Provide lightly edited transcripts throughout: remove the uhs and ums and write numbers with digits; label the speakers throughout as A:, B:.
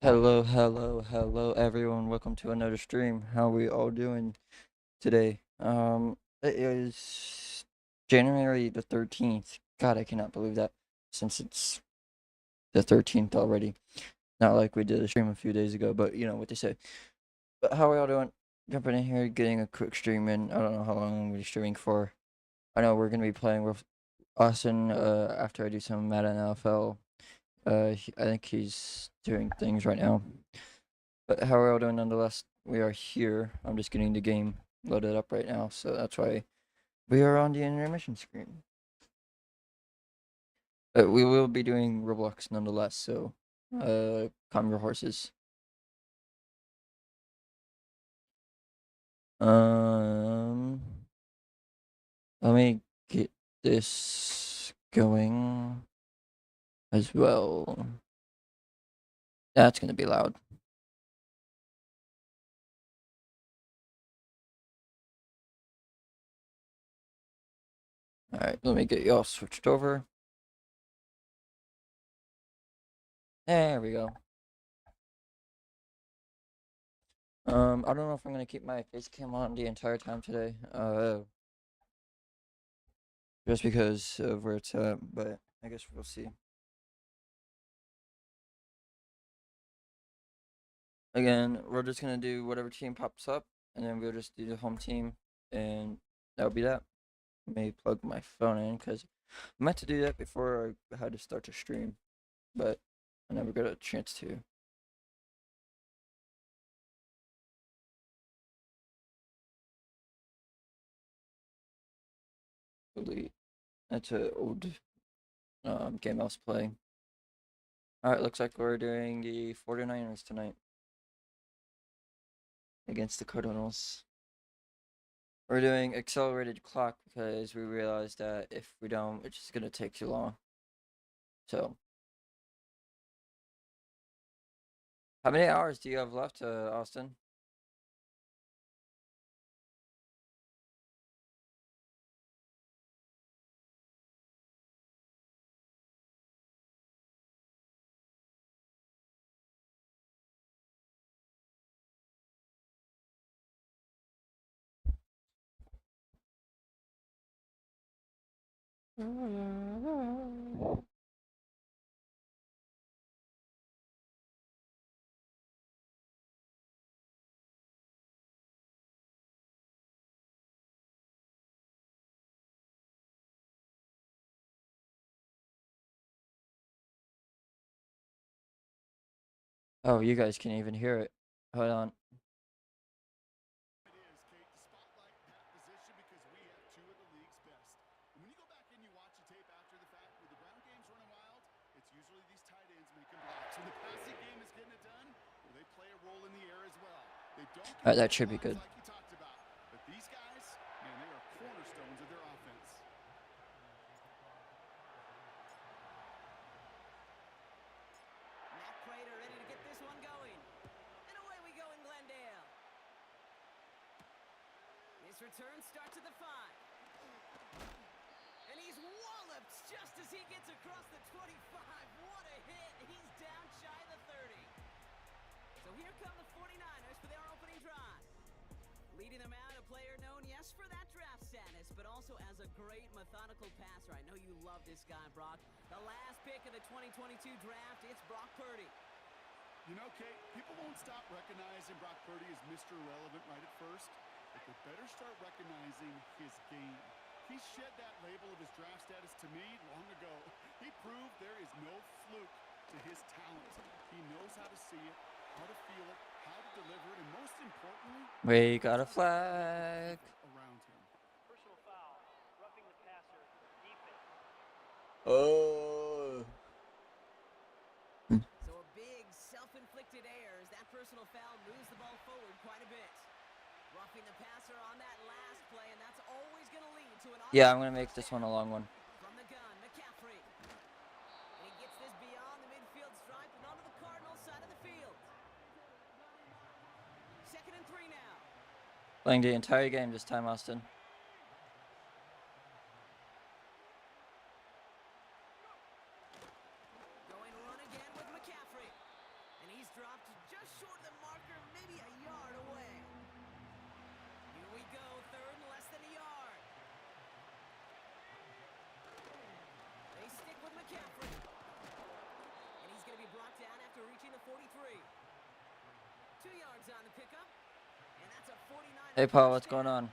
A: Hello everyone. Welcome to another stream. How are we all doing today? It is January the 13th. God, I cannot believe that since it's the 13th already. Not like we did a stream a few days ago, but you know what they say. But how are y'all doing? Jumping in here, getting a quick stream in. I don't know how long I'm gonna be streaming for. I know we're gonna be playing with Austin after I do some Madden NFL. I think he's doing things right now. But how are we all doing nonetheless? We are here. I'm just getting the game loaded up right now, so that's why we are on the intermission screen. But we will be doing Roblox nonetheless, so calm your horses. Um, Let me get this going as well. That's gonna be loud. Alright, let me get y'all switched over. There we go. I don't know if I'm gonna keep my face cam on the entire time today. Just because of where it's at, but I guess we'll see. Again, we're just gonna do whatever team pops up, and then we'll just do the home team, and that'll be that. Let me plug my phone in because I meant to do that before I had to start to stream, but I never got a chance to. Delete. That's an old game I was playing. Alright, looks like we're doing the 49ers tonight against the Cardinals. We're doing accelerated clock because we realized that if we don't, it's just gonna take too long. So, how many hours do you have left, Austin? Oh, you guys can even hear it. Hold on. Alright, that should be good.
B: Return starts at the 5. And he's walloped just as he gets across the 25. What a hit. He's down shy of the 30. So here come the 49ers for their opening drive. Leading them out, a player known, yes, for that draft status, but also as a great methodical passer. I know you love this guy, Brock. The last pick of the 2022 draft, it's Brock Purdy.
C: You know, Kate, people won't stop recognizing Brock Purdy as Mr. Irrelevant right at first. But they better start recognizing his game. He shed that label of his draft status to me long ago. He proved there is no fluke to his talent. He knows how to see it, how to feel it, how to deliver it, and most importantly,
A: We got a flag
C: around him.
D: Personal foul, roughing the passer, defense.
A: Oh.
B: So a big self-inflicted error as that personal foul moves the ball forward quite a bit. Roughing the passer on that last play, and that's always going to lead to an
A: Yeah, I'm gonna make this one a long one.
B: From the gun, McCaffrey. And he gets this beyond the midfield stripe and onto the Cardinals side of the field. 2nd and 3 now.
A: Playing the entire game this time, Austin.
B: Going run again with McCaffrey. And he's dropped just short of the marker, maybe a yard away. Here we go, third and less than a yard. They stick with McCaffrey. And he's going to be brought down after reaching the 43. 2 yards on the pickup. And that's a 49.
A: Hey, Paul, what's going on?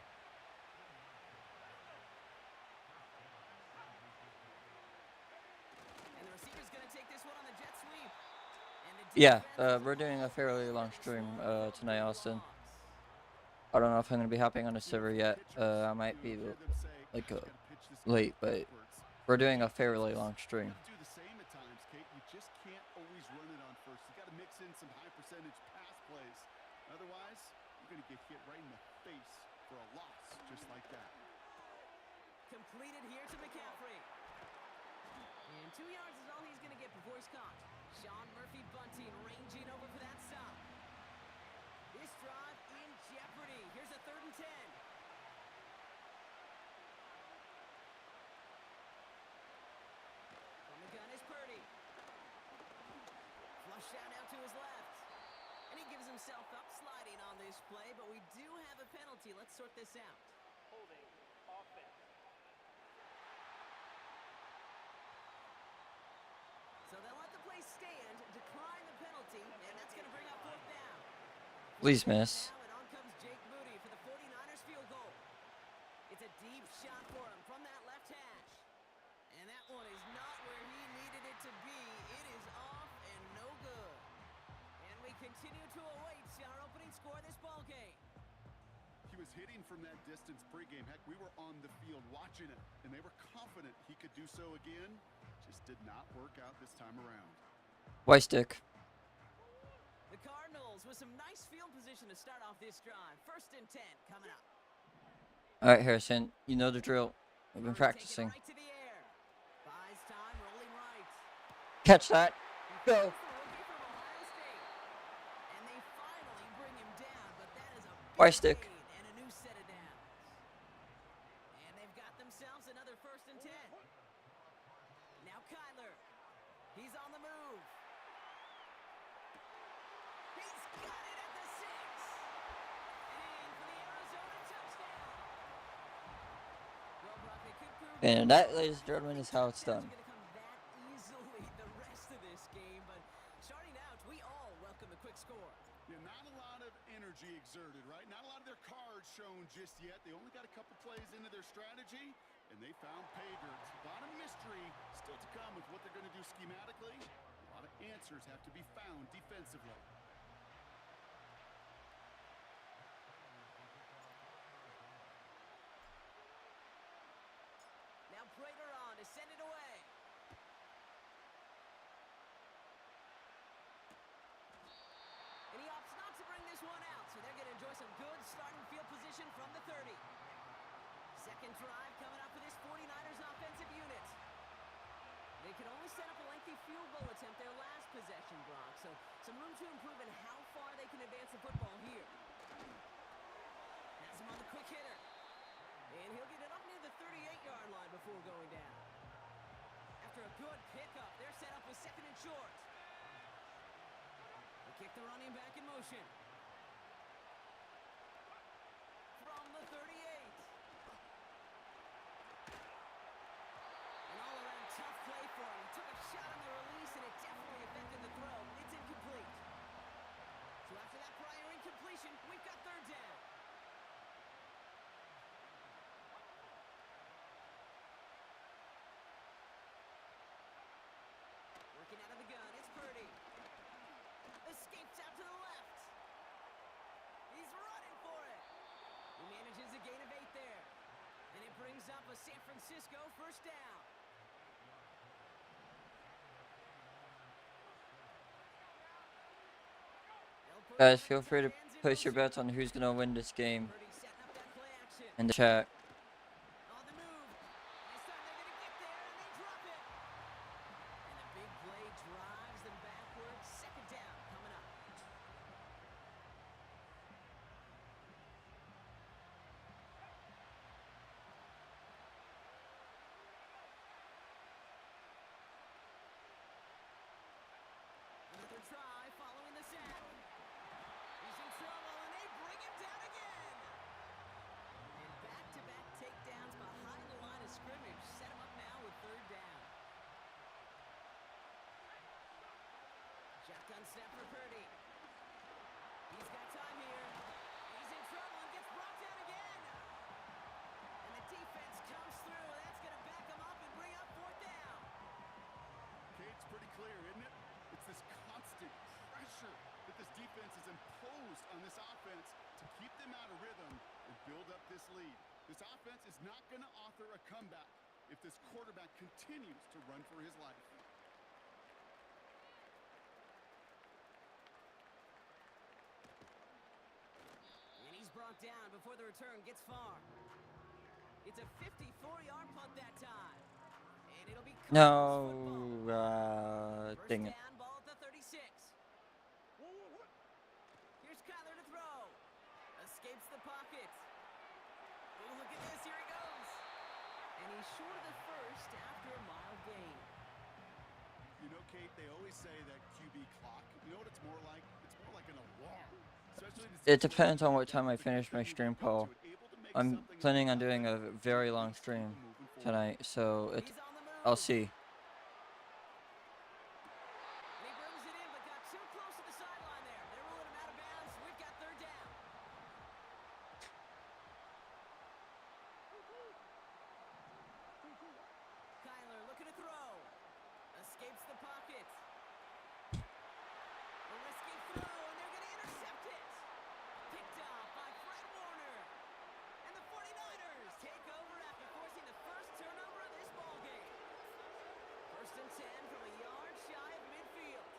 B: And the receiver's going to take this one on the jet sweep. And the
A: Yeah,
B: defense is
A: we're doing a fairly long stream
B: Lost.
A: tonight, Austin. I don't know if I'm gonna be hopping on the server yet. I might be like late, but we're doing a fairly long stream.
C: Do the same at times, Kate. You just can't always run it on first. You got to mix in some high percentage pass plays. Otherwise, you're going to get hit right in the face for a loss, just like that.
B: Completed here to McCaffrey. And 2 yards is all he's going to get before he's caught. Sean Murphy-Bunting ranging over for that stop. This drive in jeopardy. Here's a 3rd and 10. From the gun is Purdy. Flush out now to his left. And he gives himself up sliding on this play, but we do have a penalty. Let's sort this out.
D: Holding offense.
B: So they'll let the play stand, decline the penalty, and that's going to bring up 4th down.
A: Please miss.
B: Now, and on comes Jake Moody for the 49ers field goal. It's a deep shot for him from that left hash. And that one is not where he needed it to be. It is off and no good. And we continue to await our opening score of this ball game.
C: He was hitting from that distance pregame. Heck, we were on the field watching it, and they were confident he could do so again. Just did not work out this time around.
A: White stick.
B: The Cardinals with some nice field position to start off this drive. 1st and 10 coming up.
A: All right, Harrison, you know the drill. We've been
B: Murray taking
A: practicing.
B: right to the air. Buys time, rolling right.
A: Catch that. Go.
B: He finds the rookie from Ohio State. And they finally bring him down, but that is a big
A: White stick.
B: gain and a new set of downs. And they've got themselves another 1st and 10. Now Kyler. He's on the move. He's got it at the 6. And in for the Arizona touchdown. Well, Brock, they could prove
A: And that, ladies and gentlemen, is how it's done.
B: It's gonna come that easily the rest of this game, but starting out, we all welcome the quick score.
C: Yeah, not a lot of energy exerted, right? Not a lot of their cards shown just yet. They only got a couple plays into their strategy, and they found pay dirt. A lot of mystery still to come with what they're going to do schematically. A lot of answers have to be found defensively.
B: Now Prater on to send it away. And he opts not to bring this one out, so they're going to enjoy some good starting field position from the 30. Second drive coming up for this 49ers offensive unit. They could only set up a lengthy field goal attempt their last possession, Brock, so some room to improve in how far they can advance the football here. Has him on the quick hitter. And he'll get it up near the 38-yard line before going down. After a good pickup, they're set up with 2nd and short. They kick the running back in motion. From the 38. An all-around tough play for him. He took a shot on the release, and it definitely affected the throw. It's incomplete. So after that prior incompletion, we've got 3rd down. Working out of the gun, it's Purdy. Escapes out to the left. He's running for it. He manages a gain of 8 there. And it brings up a San Francisco 1st down.
A: Guys, feel free to place your bets on who's going to win this game
B: Purdy setting up that play action.
A: in the chat.
B: On the move. This time they're going to get there, and they drop it. And the big play drives them backwards. 2nd down coming up. Another try following the snap. snap for Purdy. He's got time here. He's in trouble and gets brought down again. And the defense comes through. That's going to back him up and bring up fourth down.
C: Okay, it's pretty clear, isn't it? It's this constant pressure that this defense has imposed on this offense to keep them out of rhythm and build up this lead. This offense is not going to author a comeback if this quarterback continues to run for his life.
B: And he's brought down before the return gets far. It's a 54-yard punt that time. And it'll be Cardinals football.
A: No,
B: First
A: dang it.
B: down, ball at the 36. Here's Kyler to throw. Escapes the pocket. Oh, look at this. Here he goes. And he's short of the first after a mild gain.
C: You know, Kate, they always say that QB clock, you know what it's more like? It's more like an alarm. Especially in
A: It depends on what time I finish my stream, Paul. I'm planning on doing a very long stream tonight, so
B: He's on the move.
A: I'll see.
B: And he brings it in, but got too close to the sideline there. They're ruling him out of bounds. We've got third down. Kyler looking to throw. Escapes the pocket. A risky throw, and they're going to intercept it. Picked off by Fred Warner. And the 49ers take over after forcing the first turnover of this ballgame. First and 10 from a yard shy of midfield.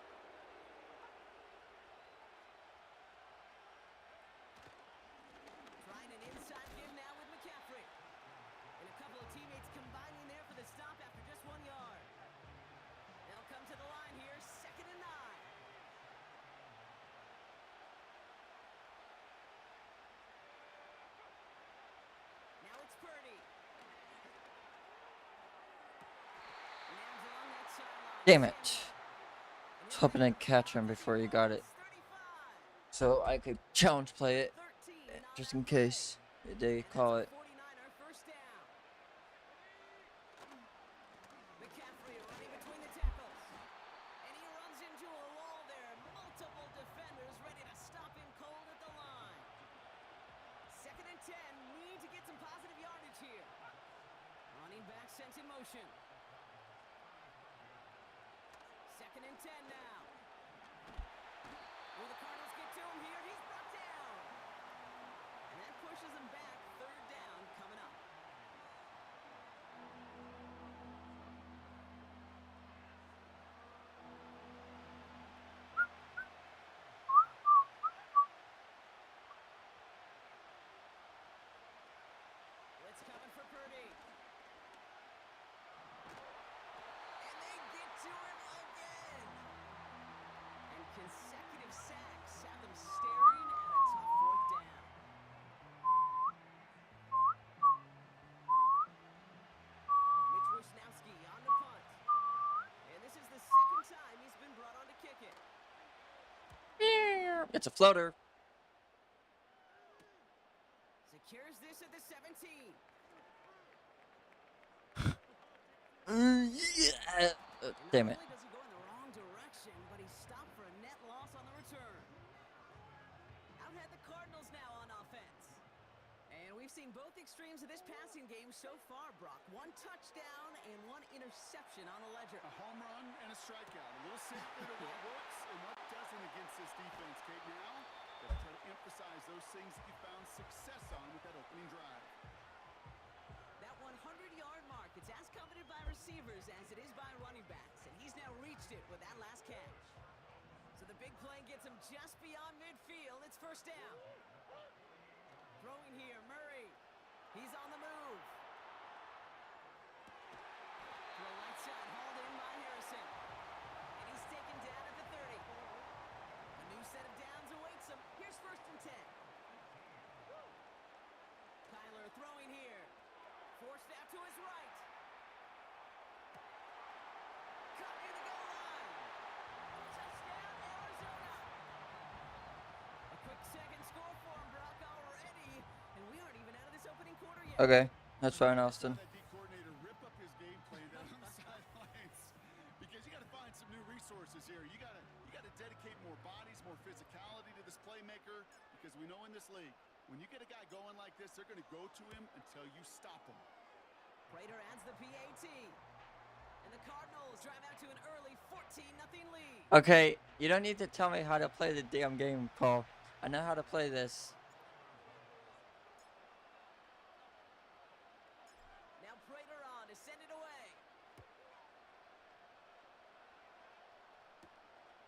B: Trying an inside give now with McCaffrey. And a couple of teammates combining there for the stop after just 1 yard. They'll come to the line here, 2nd and 9. Now it's Purdy. Lands along that sideline.
A: Damn it. I was hoping I'd catch him before he got it,
B: 35.
A: so I could challenge play it,
B: 13 on
A: just
B: that
A: in
B: play.
A: case they call it.
B: 49er first down. McCaffrey running between the tackles. And he runs into a wall there. Multiple defenders ready to stop him cold at the line. 2nd and 10. Need to get some positive yardage here. Running back sent in motion. 2nd and 10 now. Will the Cardinals get to him here? He's brought down. And that pushes him back. Third down coming up. Blitz coming for Purdy. And they get to him again. And consecutive sacks have them staring at a tough fourth down. Mitch Wisnowski on the punt. And this is the 2nd time he's been brought on to kick it.
A: It's a floater.
B: Secures this at the 17.
A: Yeah. Damn it.
B: Not only does he go in the wrong direction, but he's stopped for a net loss on the return. Out had the Cardinals now on offense. And we've seen both extremes of this passing game so far, Brock. 1 touchdown and 1 interception on the ledger.
C: A home run and a strikeout. A little sample of what works and what doesn't against this defense, Kate. Now, gotta try to emphasize those things that you found success on with that opening drive.
B: That 100-yard mark, it's as coveted by receivers as it is by running backs. And he's now reached it with that last catch. So the big play gets him just beyond midfield. It's first down. Throwing here, Murray. He's on the move. Throw right side, hauled in by Harrison. And he's taken down at the 30. A new set of downs awaits him. Here's first and 10. Kyler throwing here. Forced out to his right. Caught near the goal line. Touchdown, Arizona. A quick second score for him, Brock, already. And we aren't even out of this opening quarter yet.
A: Okay, that's fine, Austin.
C: That D coordinator rip up his game plan down on the sidelines because you got to find some new resources here. You got to dedicate more because we know in this league, when you get a guy going like this, they're going to go to him until you stop him.
B: Prater adds the PAT. And the Cardinals drive out to an early 14-0 lead.
A: Okay, you don't need to tell me how to play the damn game, Paul. I know how to play this.
B: Now Prater on to send it away.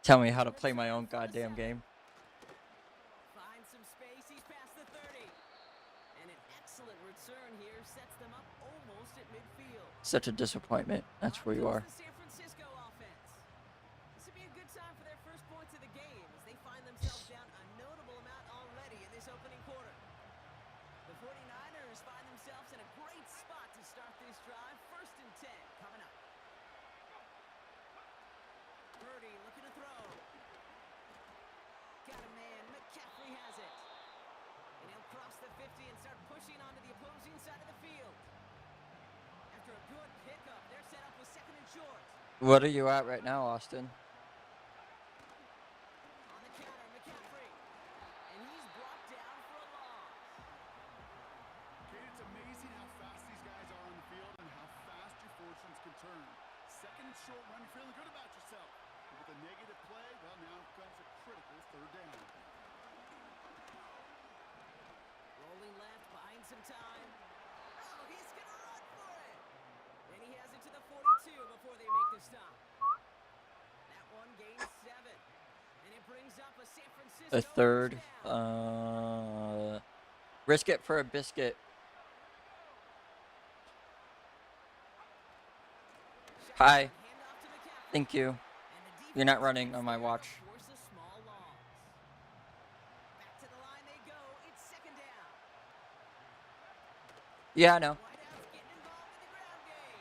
A: Tell me how to play my own goddamn game.
B: Finds some space, he's past the 30. And an excellent return here sets them up almost at midfield.
A: Such a disappointment. That's where you are.
B: The San Francisco offense. This would be a good time for their first points of the game as they find themselves down a notable amount already in this opening quarter. The 49ers find themselves in a great spot to start this drive. 1st and 10 coming up. Purdy looking to throw. Got a man. McCaffrey has it. And he'll cross the 50 and start pushing onto the opposing side of the field. After a good pickup, they're set up with 2nd and short.
A: What are you at right now, Austin?
B: On the counter, McCaffrey. And he's brought down for a loss.
C: Kate, it's amazing how fast these guys are on the field and how fast your fortunes can turn. 2nd and short run, you're feeling good about yourself. But with a negative play, well, now comes a critical 3rd down.
B: Rolling left, buying some time. Oh, he's going to run for it. And he has it to the 42 before they make the stop. That one gains 7. And it brings up a San Francisco
A: A third.
B: first down.
A: Risk it for a biscuit. Hi.
B: Handoff to McCaffrey.
A: Thank you.
B: And the
A: You're not
B: defense
A: running
B: is
A: on my
B: there to
A: watch.
B: force a small loss. Back to the line they go. It's 2nd down.
A: Yeah, I know.
B: Whitehouse getting involved in the ground game.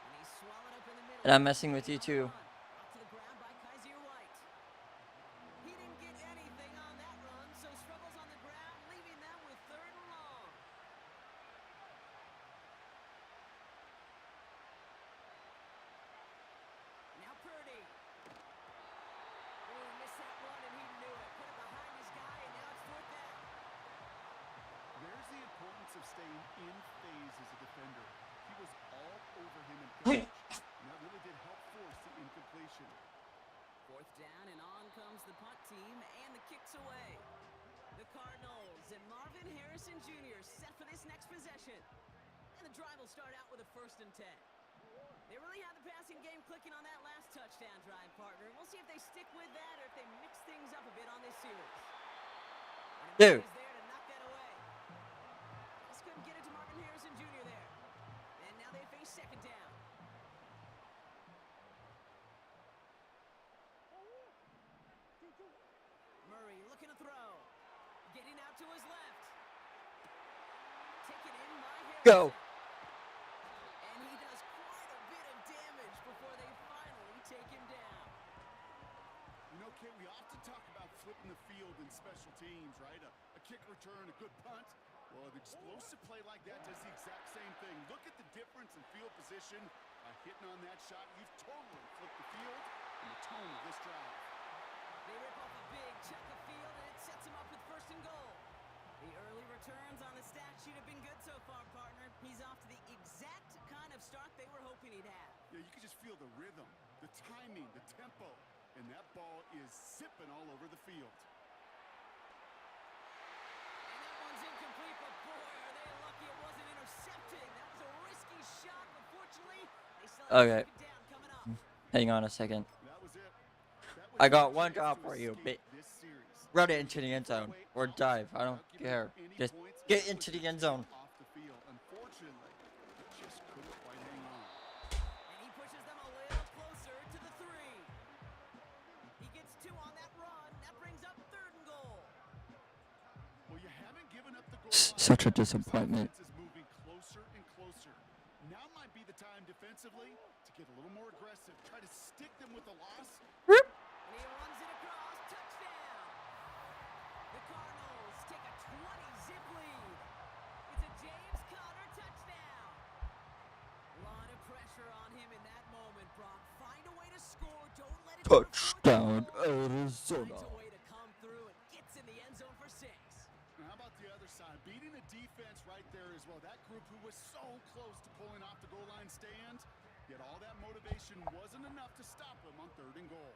B: And he's swallowed up in the middle.
A: And I'm messing with you too.
B: Brought to the ground by Kaiser White. He didn't get anything on that run, so struggles on the ground, leaving them with 3rd and long. Now Purdy. Ooh, missed that one and he knew it. Put it behind his guy and now it's 4th down.
C: There's the importance of staying in phase as a defender. He was all over him in coverage, and that really did help force the incompletion.
B: 4th down and on comes the punt team and the kicks away. The Cardinals and Marvin Harrison Jr. set for this next possession. And the drive will start out with a 1st and 10. They really had the passing game clicking on that last touchdown drive, partner. We'll see if they stick with that or if they mix things up a bit on this series.
A: Dude.
B: Is there to knock that away. Just couldn't get it to Marvin Harrison Jr. there. And now they face 2nd down. Murray looking to throw. Getting out to his left. Taken in by Harrison.
A: Go.
B: And he does quite a bit of damage before they finally take him down.
C: You know, Kate, we often talk about flipping the field in special teams, right? A kick return, a good punt. Well, an explosive play like that does the exact same thing. Look at the difference in field position. By hitting on that shot, you've totally flipped the field and the tone of this drive.
B: They rip off a big chunk of field, and it sets him up with 1st and goal. The early returns on the stat sheet have been good so far, partner. He's off to the exact kind of start they were hoping he'd have.
C: Yeah, you can just feel the rhythm, the timing, the tempo, and that ball is zipping all over the field.
B: And that one's incomplete, but boy, are they lucky it wasn't intercepted. That was a risky shot, but fortunately, they still have
A: Okay.
B: to take it down coming up.
A: Hang on a second.
C: That was it. That was
A: I got
C: their
A: one
C: chance
A: job
C: to
A: for you.
C: escape this series.
A: Run it into the end zone or dive. I don't care. Just get into the end zone.
C: Off the field. Unfortunately, just couldn't quite hang on.
B: And he pushes them a little closer to the 3. He gets 2 on that run. That brings up 3rd and goal.
C: Well, you haven't given up the goal
A: Such a
C: line. This
A: disappointment.
C: offense is moving closer and closer. Now might be the time defensively to get a little more aggressive. Try to stick them with the loss.
B: And he runs it across. Touchdown. The Cardinals take a 20-zip lead. It's a James Conner touchdown. A lot of pressure on him in that moment, Brock. Find a way to score. Don't let it go.
A: Touchdown,
B: Finds
A: Arizona.
B: a way to come through and gets in the end zone for 6.
C: defense right there as well. That group who was so close to pulling off the goal line stand, yet all that motivation wasn't enough to stop them on 3rd and goal.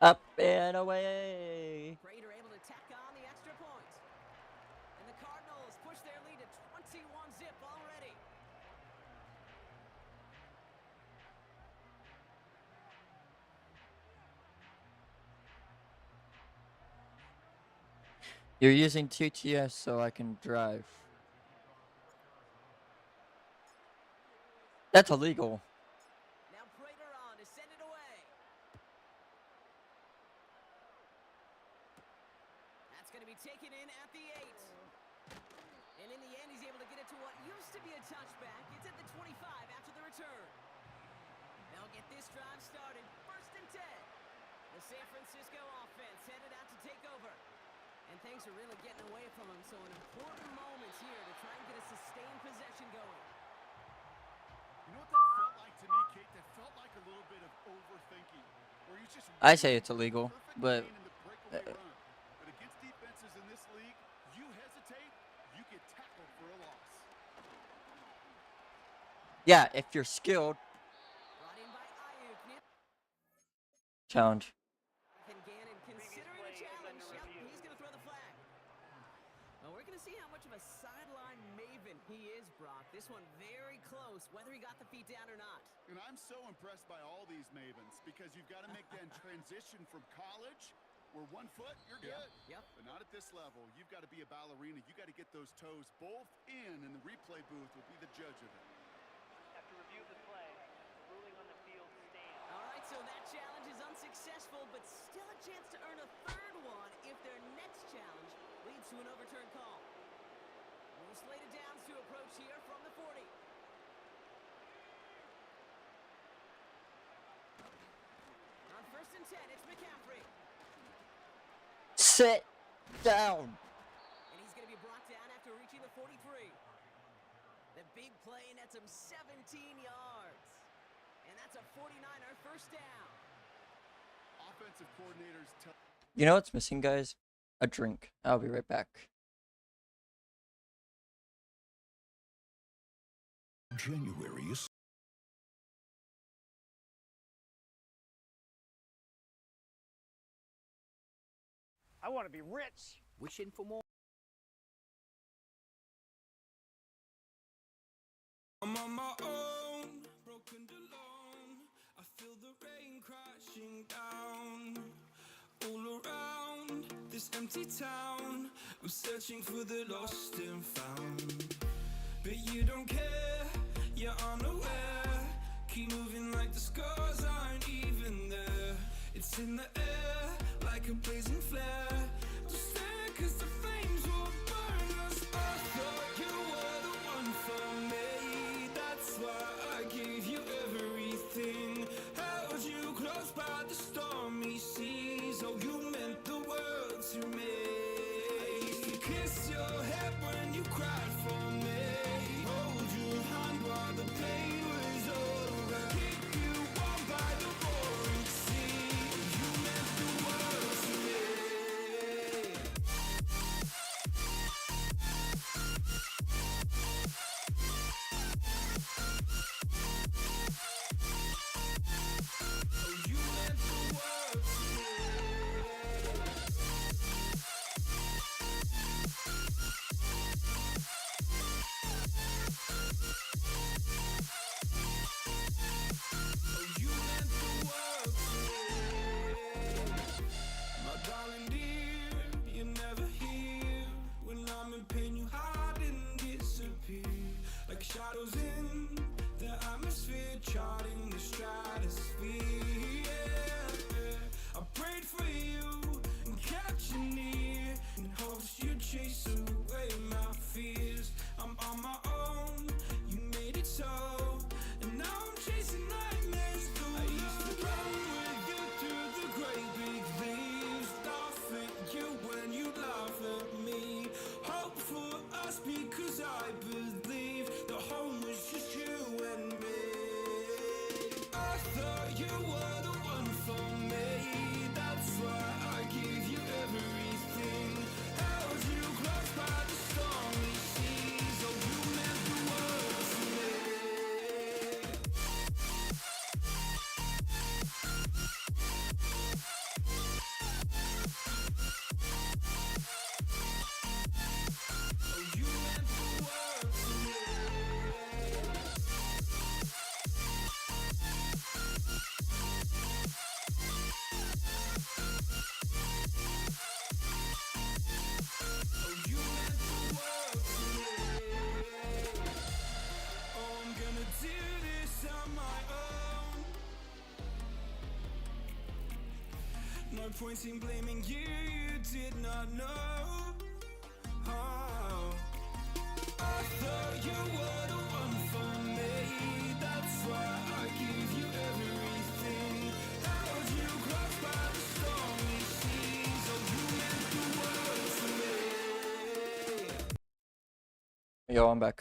A: Up and away.
B: Prater able to tack on the extra point. And the Cardinals push their lead to 21-zip already.
A: You're using TTS so I can drive. That's illegal.
B: Now Prater on to send it away. That's going to be taken in at the 8. And in the end, he's able to get it to what used to be a touchback. It's at the 25 after the return. They'll get this drive started. 1st and 10. The San Francisco offense headed out to take over. And things are really getting away from him, so an important moment here to try and get a sustained possession going.
C: You know what that felt like to me, Kate? That felt like a little bit of overthinking. Where he's just
A: I say it's illegal,
C: perfect
A: but
C: lane in the breakaway run. But against defenses in this league, you hesitate, you get tackled for a loss.
A: yeah, if you're skilled,
B: Brought in by Ayuk.
A: challenge.
B: Nathan Gannon considering a
D: play is
B: challenge.
D: under
B: Yep,
D: review.
B: he's going to throw the flag. Well, we're going to see how much of a sideline maven he is, Brock. This one very close, whether he got the feet down or not.
C: And I'm so impressed by all these mavens because you've got to make that transition from college where 1 foot, you're good.
B: Yep.
C: But not at this level. You've got to be a ballerina. You got to get those toes both in, and the replay booth will be the judge of it.
D: After review of the play, the ruling on the field stands.
B: All right, so that challenge is unsuccessful, but still a chance to earn a 3rd one if their next challenge leads to an overturned call. More slated downs to approach here from the 40. On 1st and 10, it's McCaffrey.
A: Sit down.
B: And he's going to be brought down after reaching the 43. The big play nets him 17 yards. And that's a 49er 1st down.
C: Offensive coordinators tell
A: You know what's missing, guys? A drink. I'll be right back.
E: January is
D: I want to be rich.
B: Wishing for more.
F: I'm on my own, broken alone. I feel the rain crashing down all around this empty town. I'm searching for the lost and found, but you don't care, you're unaware. Keep moving like the scars aren't even there. It's in the air like a blazing flare. Just stare 'cause the flames will burn us. I thought you were the one for me. That's why I gave you everything. Held you close by the stormy seas. Oh, you meant the world to me. I used to kiss your head when you cried for me. Hold your hand while the pain was over. Keep you warm by the roaring sea. You meant the world to me. pointing, blaming you, you did not know. Oh, I thought you were the one for me. That's why I give you everything. Held you close by the stormy seas. Oh, you meant the world to me.
A: Yo, I'm back.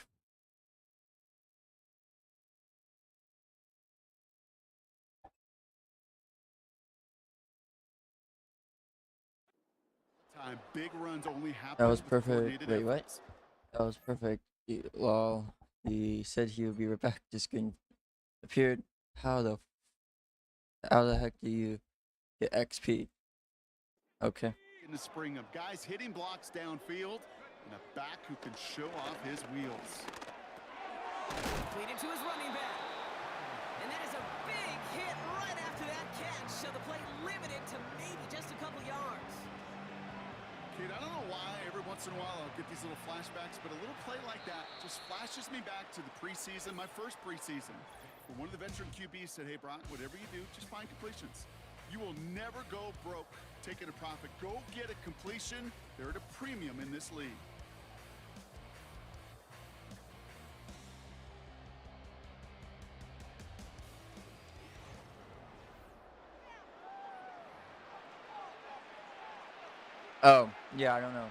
C: Time. Big runs only happen
A: That was
C: with
A: perfect.
C: coordinated
A: Wait, what?
C: efforts.
A: That was perfect. Lol. He said he would be right back. The screen appeared. How the heck do you get XP? Okay.
C: In the spring of guys hitting blocks downfield and a back who can show off his wheels.
B: Completed to his running back. And that is a big hit right after that catch. So the play limited to maybe just a couple yards.
C: Kid, I don't know why every once in a while I'll get these little flashbacks, but a little play like that just flashes me back to the preseason, my first preseason. When one of the veteran QBs said, hey, Brock, whatever you do, just find completions. You will never go broke taking a profit. Go get a completion. They're at a premium in this league.
A: Oh, yeah, I don't know.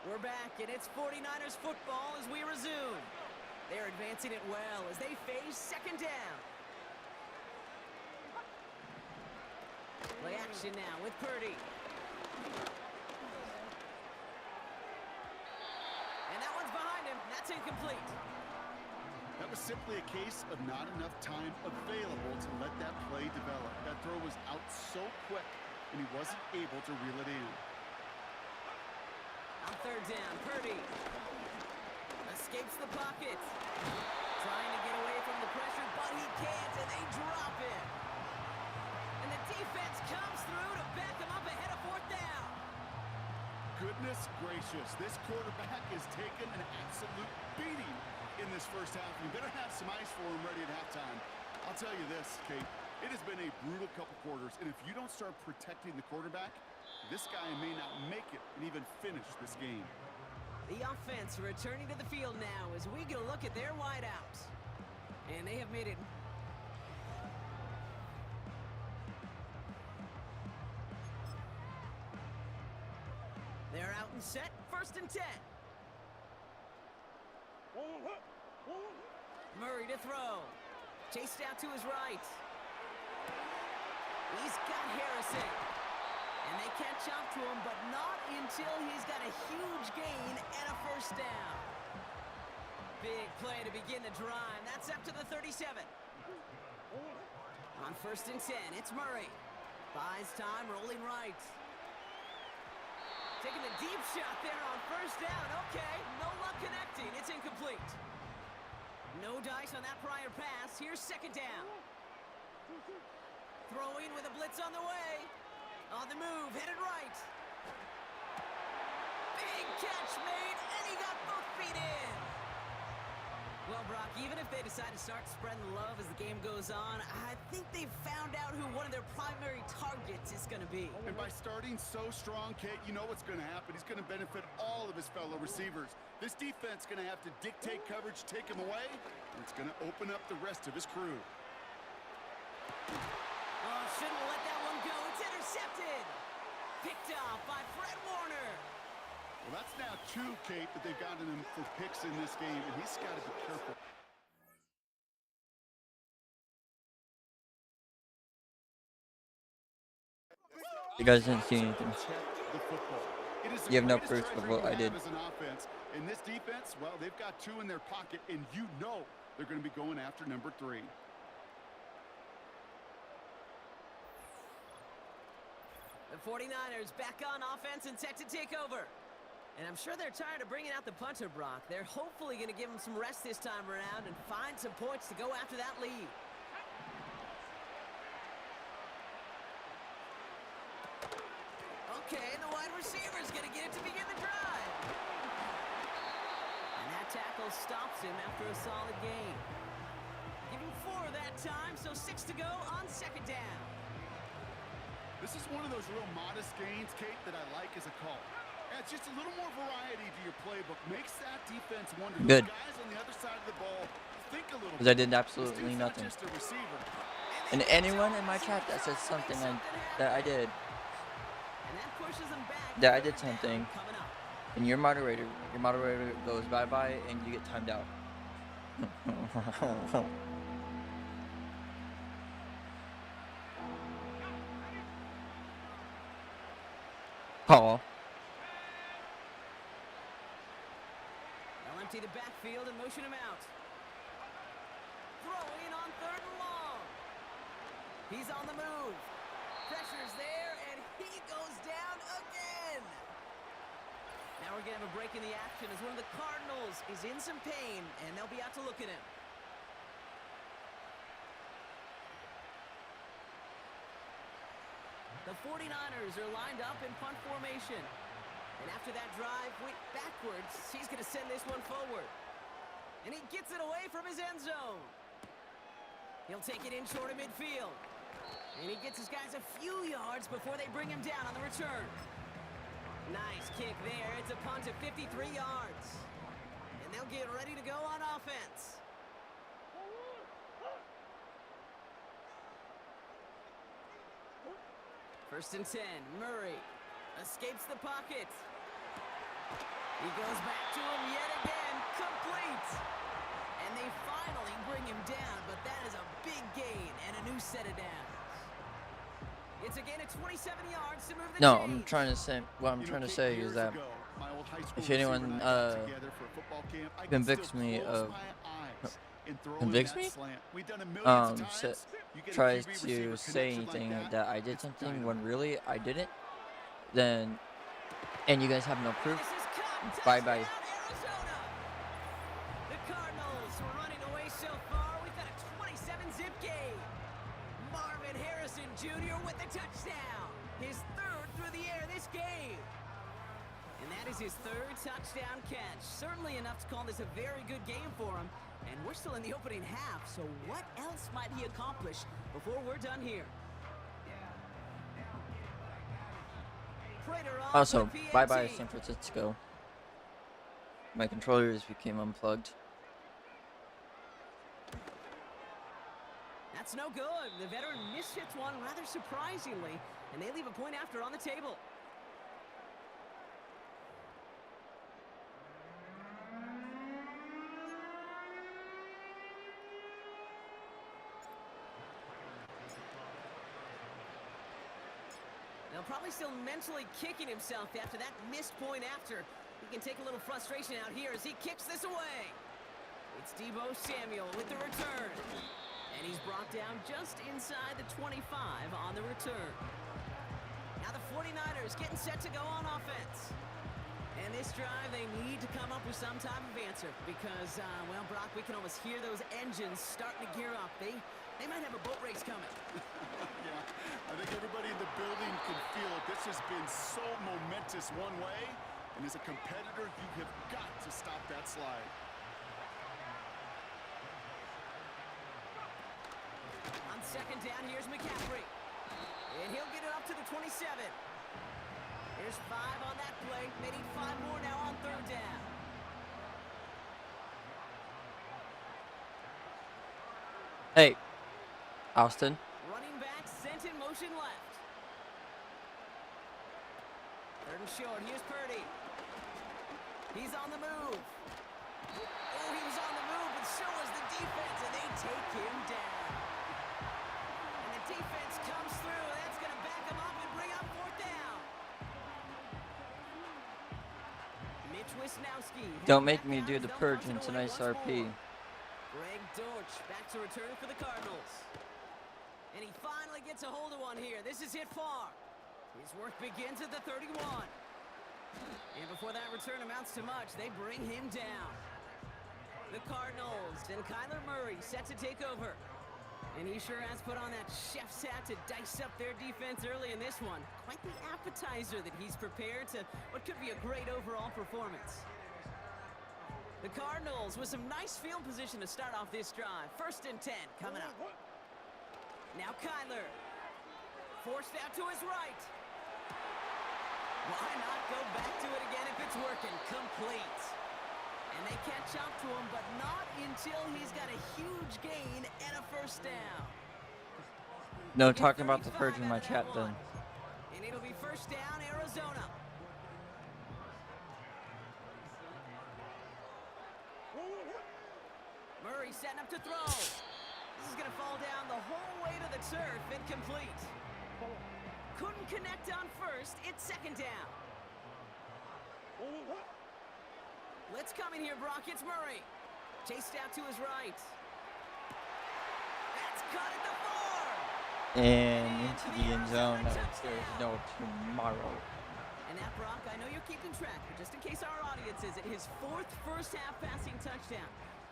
B: We're back, and it's 49ers football as we resume. They're advancing it well as they face second down. Play action now with Purdy. And that one's behind him. That's incomplete.
C: That was simply a case of not enough time available to let that play develop. That throw was out so quick, and he wasn't able to reel it in.
B: On third down, Purdy escapes the pocket. Trying to get away from the pressure, but he can't, and they drop it. And the defense comes through to back him up ahead of fourth down.
C: Goodness gracious, this quarterback is taking an absolute beating in this first half. You better have some ice for him ready at halftime. I'll tell you this, Kate, it has been a brutal couple quarters, and if you don't start protecting the quarterback, this guy may not make it and even finish this game.
B: The offense returning to the field now as we get a look at their wideouts. And they have made it. They're out and set, first and 10. Murray to throw. Chased out to his right. He's got Harrison. And they can't jump to him, but not until he's got a huge gain and a first down. Big play to begin the drive. That's up to the 37. On first and 10, it's Murray. Buys time, rolling right. Taking a deep shot there on first down. Okay, no luck connecting. It's incomplete. No dice on that prior pass. Here's second down. Throwing with a blitz on the way. On the move, headed right. Big catch made, and he got both feet in. Well, Brock, even if they decide to start spreading the love as the game goes on, I think they've found out who one of their primary targets is going to be.
C: And by starting so strong, Kate, you know what's going to happen. He's going to benefit all of his fellow receivers. This defense is going to have to dictate coverage, take him away, and it's going to open up the rest of his crew.
B: Oh, shouldn't let that one go. It's intercepted. Picked off by Fred Warner.
C: Well, that's now two, Kate, that they've gotten him for picks in this game, and he's got to be careful.
A: You guys didn't see anything.
C: The football. It is the
A: You have no
C: greatest
A: proof of
C: treasure
A: what
C: you
A: I did.
C: have as an offense. In this defense, well, they've got two in their pocket, and you know they're going to be going after number 3.
B: The 49ers back on offense and set to take over. And I'm sure they're tired of bringing out the punter, Brock. They're hopefully going to give him some rest this time around and find some points to go after that lead. Okay, and the wide receiver's going to get it to begin the drive. And that tackle him after a solid game. Give him 4 that time, so 6 to go on second down.
C: This is one of those real modest gains, Kate, that I like as a call. Adds just a little more variety to your playbook. Makes that defense wonder.
A: Good.
C: Those guys on the other side of the ball think a little
A: Because I
C: bit.
A: did absolutely
C: This dude's not
A: nothing.
C: just a receiver.
A: And anyone in my chat that says something that I did,
B: And that pushes him back.
A: that I did
B: Third down
A: something,
B: coming up.
A: and your moderator goes bye-bye and you get timed out. Paul.
B: They'll empty the backfield and motion him out. Throwing on 3rd and long. He's on the move. Pressure's there, and he goes down again. Now we're going to have a break in the action as one of the Cardinals is in some pain, and they'll be out to look at him. The 49ers are lined up in punt formation. And after that drive went backwards, he's going to send this one forward. And he gets it away from his end zone. He'll take it in short of midfield. And he gets his guys a few yards before they bring him down on the return. Nice kick there. It's a punt of 53 yards. And they'll get ready to go on offense. First and 10. Murray escapes the pocket. He goes back to him yet again. Complete. And they finally bring him down, but that is a big gain and a new set of downs. It's again at 27 yards to move the
A: No,
B: chains.
A: I'm trying to say what I'm trying to say is that if anyone convicts me of tries to say anything that I did something when really I didn't, then and you guys have no proof,
B: This is caught.
A: bye-bye.
B: Touchdown, Arizona. The Cardinals were running away so far. We've got a 27 zip game. Marvin Harrison Jr. with the touchdown. His 3rd through the air this game. And that is his 3rd touchdown catch. Certainly enough to call this a very good game for him. And we're still in the opening half, so what else might he accomplish before we're done here? Prater on
A: Also,
B: for the
A: bye-bye
B: PAT.
A: San Francisco. My controllers became unplugged.
B: That's no good. The veteran mishits one rather surprisingly, and they leave a point after on the table. Now probably still mentally kicking himself after that missed point after. He can take a little frustration out here as he kicks this away. It's Deebo Samuel with the return. And he's brought down just inside the 25 on the return. Now the 49ers getting set to go on offense. And this drive, they need to come up with some type of answer because, well, Brock, we can almost hear those engines starting to gear up. They might have a boat race coming.
C: Yeah, I think everybody in the building can feel it. This has been so momentous one way, and as a competitor, you have got to stop that slide.
B: On second down, here's McCaffrey. And he'll get it up to the 27. There's 5 on that play. They need 5 more now on 3rd down.
A: Hey, Austin.
B: Running back sent in motion left. 3rd and short. Here's Purdy. He's on the move. Oh, he was on the move, but so was the defense, and they take him down. And the defense comes through. That's going to back him up and bring up 4th down. Mitch Wisnowski.
A: Don't make me do the purge in tonight's RP.
B: Greg Dortch back to return for the Cardinals. And he finally gets a hold of one here. This is hit far. His work begins at the 31. And before that return amounts to much, they bring him down. The Cardinals and Kyler Murray set to take over. And he sure has put on that chef's hat to dice up their defense early in this one. Quite the appetizer that he's prepared to what could be a great overall performance. The Cardinals with some nice field position to start off this drive. 1st and 10 coming up. Now Kyler. Forced out to his right. Why not go back to it again if it's working? Complete. And they catch up to him, but not until he's got a huge gain and a 1st down.
A: No talking about the purge in my chat then.
B: And it'll be 1st down, Arizona. Murray setting up to throw. This is going to fall down the whole way to the turf. Incomplete. Couldn't connect on 1st. It's 2nd down. Blitz coming here, Brock. It's Murray. Chased out to his right. That's cut at the 4.
A: And into the end zone. There's no tomorrow.
B: And that, Brock, I know you're keeping track, but just in case our audience isn't, his 4th first-half passing touchdown.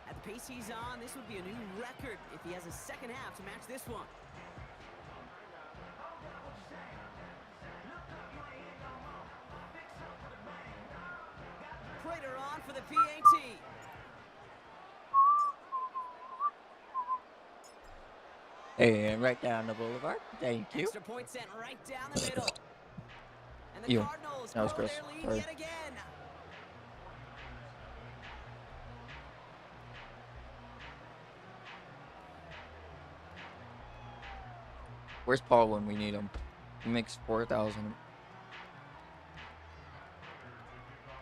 B: At the pace he's on, this would be a new record if he has a 2nd half to match this one. Prater on for the PAT.
A: And right down the boulevard. Thank you.
B: Extra point sent right down the middle. And the
A: Ew.
B: Cardinals
A: That was
B: grow
A: gross.
B: their lead
A: Sorry.
B: yet again.
A: Where's Paul when we need him? He makes 4,000.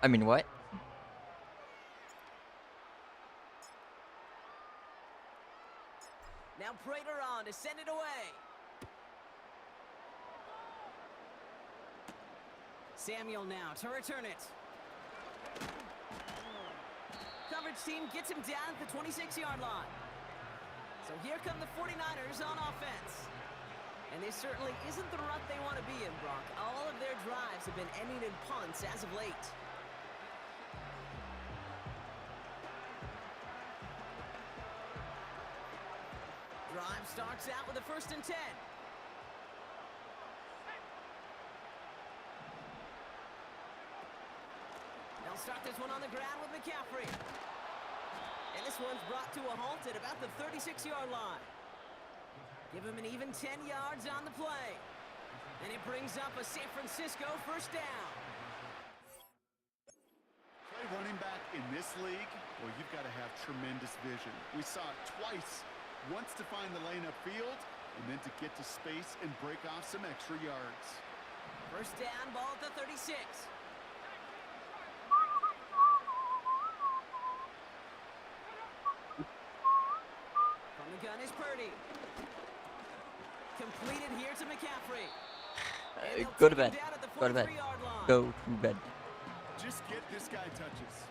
A: I mean, what?
B: Now Prater on to send it away. Samuel now to return it. Coverage team gets him down at the 26-yard line. So here come the 49ers on offense. And this certainly isn't the rut they want to be in, Brock. All of their drives have been ending in punts as of late. Drive starts out with a 1st and 10. They'll start this one on the ground with McCaffrey. And this one's brought to a halt at about the 36-yard line. Give him an even 10 yards on the play. And it brings up a San Francisco 1st down.
C: Play running back in this league, well, you've got to have tremendous vision. We saw it twice. Once to find the lane upfield, and then to get to space and break off some extra yards.
B: 1st down, ball at the 36. From the gun is Purdy. Completed here to McCaffrey. And they'll
A: Go to
B: take him
A: bed.
B: down at the
A: Go to bed.
B: 43-yard line.
A: Go to bed.
C: Just get this guy touches.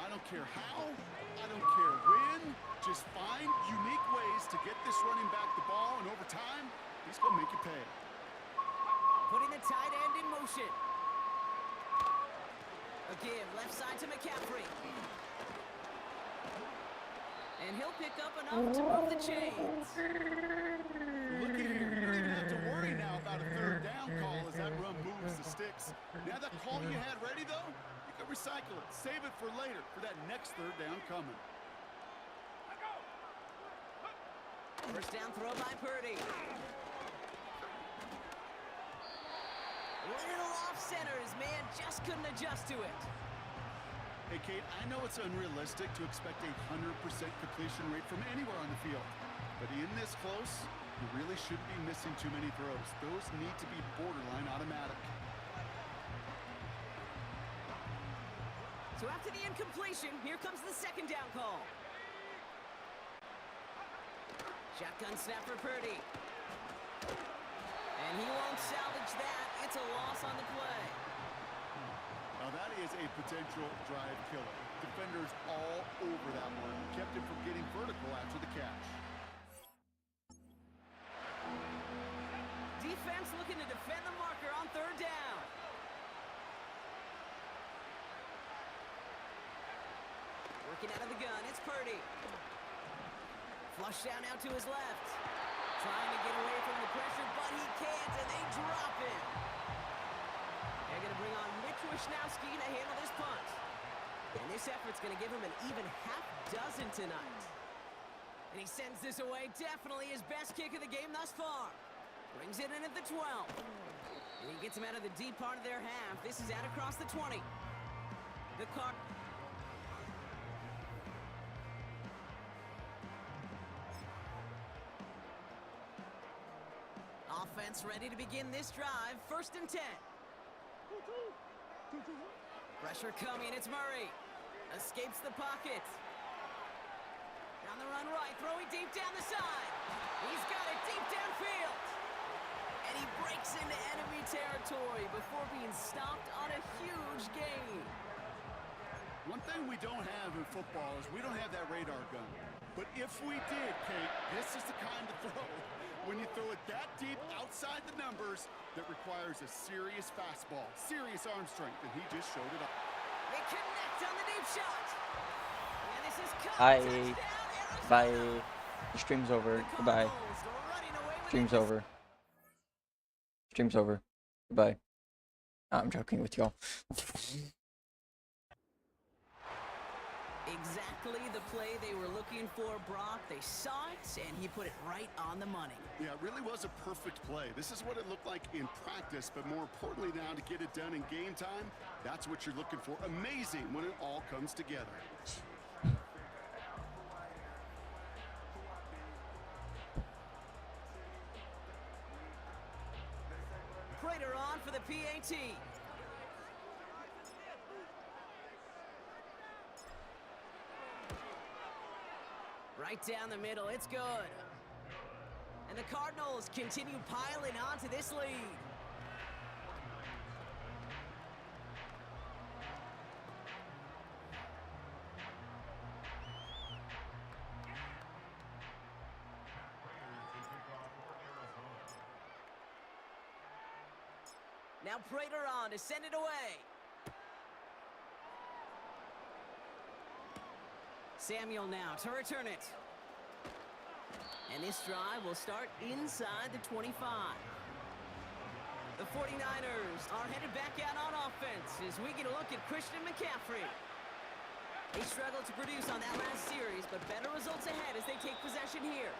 C: I don't care how, I don't care when. Just find unique ways to get this running back the ball, and over time, he's going to make you pay.
B: Putting the tight end in motion. Again, left side to McCaffrey. And he'll pick up enough to move the chains.
C: Look at here. You don't even have to worry now about a 3rd down call as that run moves the sticks. Now that call you had ready, though, you can recycle it. Save it for later for that next 3rd down coming.
B: 1st down throw by Purdy. Little off center. His man just couldn't adjust to it.
C: Hey, Kate, I know it's unrealistic to expect a 100% completion rate from anywhere on the field. But in this close, you really shouldn't be missing too many throws. Those need to be borderline automatic.
B: So after the incompletion, here comes the 2nd down call. Shotgun snap for Purdy. And he won't salvage that. It's a loss on the play.
C: Now that is a potential drive killer. Defenders all over that one. Kept him from getting vertical after the catch.
B: Defense looking to defend the marker on 3rd down. Working out of the gun, it's Purdy. Flush down out to his left. Trying to get away from the pressure, but he can't, and they drop him. They're going to bring on Mitch Wishnowski to handle this punt. And this effort's going to give him an even half dozen tonight. And he sends this away. Definitely his best kick of the game thus far. Brings it in at the 12. And he gets him out of the deep part of their half. This is out across the 20. The car. Offense ready to begin this drive. 1st and 10. Pressure coming. It's Murray. Escapes the pocket. On the run right. Throwing deep down the side. He's got it deep downfield. And he breaks into enemy territory before being stopped on a huge gain.
C: One thing we don't have in football is we don't have that radar gun. But if we did, Kate, this is the kind of throw, when you throw it that deep outside the numbers, that requires a serious fastball, serious arm strength, and he just showed it up.
B: They connect on the deep shot. And this is caught.
A: Bye.
B: Touchdown,
A: Bye.
B: Arizona.
A: The stream's over.
B: The
A: Goodbye.
B: Cardinals running away with
A: Stream's
B: it.
A: over. Stream's over. Goodbye. I'm joking with y'all.
B: Exactly the play they were looking for, Brock. They saw it, and he put it right on the money.
C: Yeah, it really was a perfect play. This is what it looked like in practice, but more importantly now to get it done in game time, that's what you're looking for. Amazing when it all comes together.
B: Prater on for the PAT. Right down the middle, it's good. And the Cardinals continue piling onto this lead. Now Prater on to send it away. Samuel now to return it. And this drive will start inside the 25. The 49ers are headed back out on offense as we get a look at Christian McCaffrey. They struggled to produce on that last series, but better results ahead as they take possession here.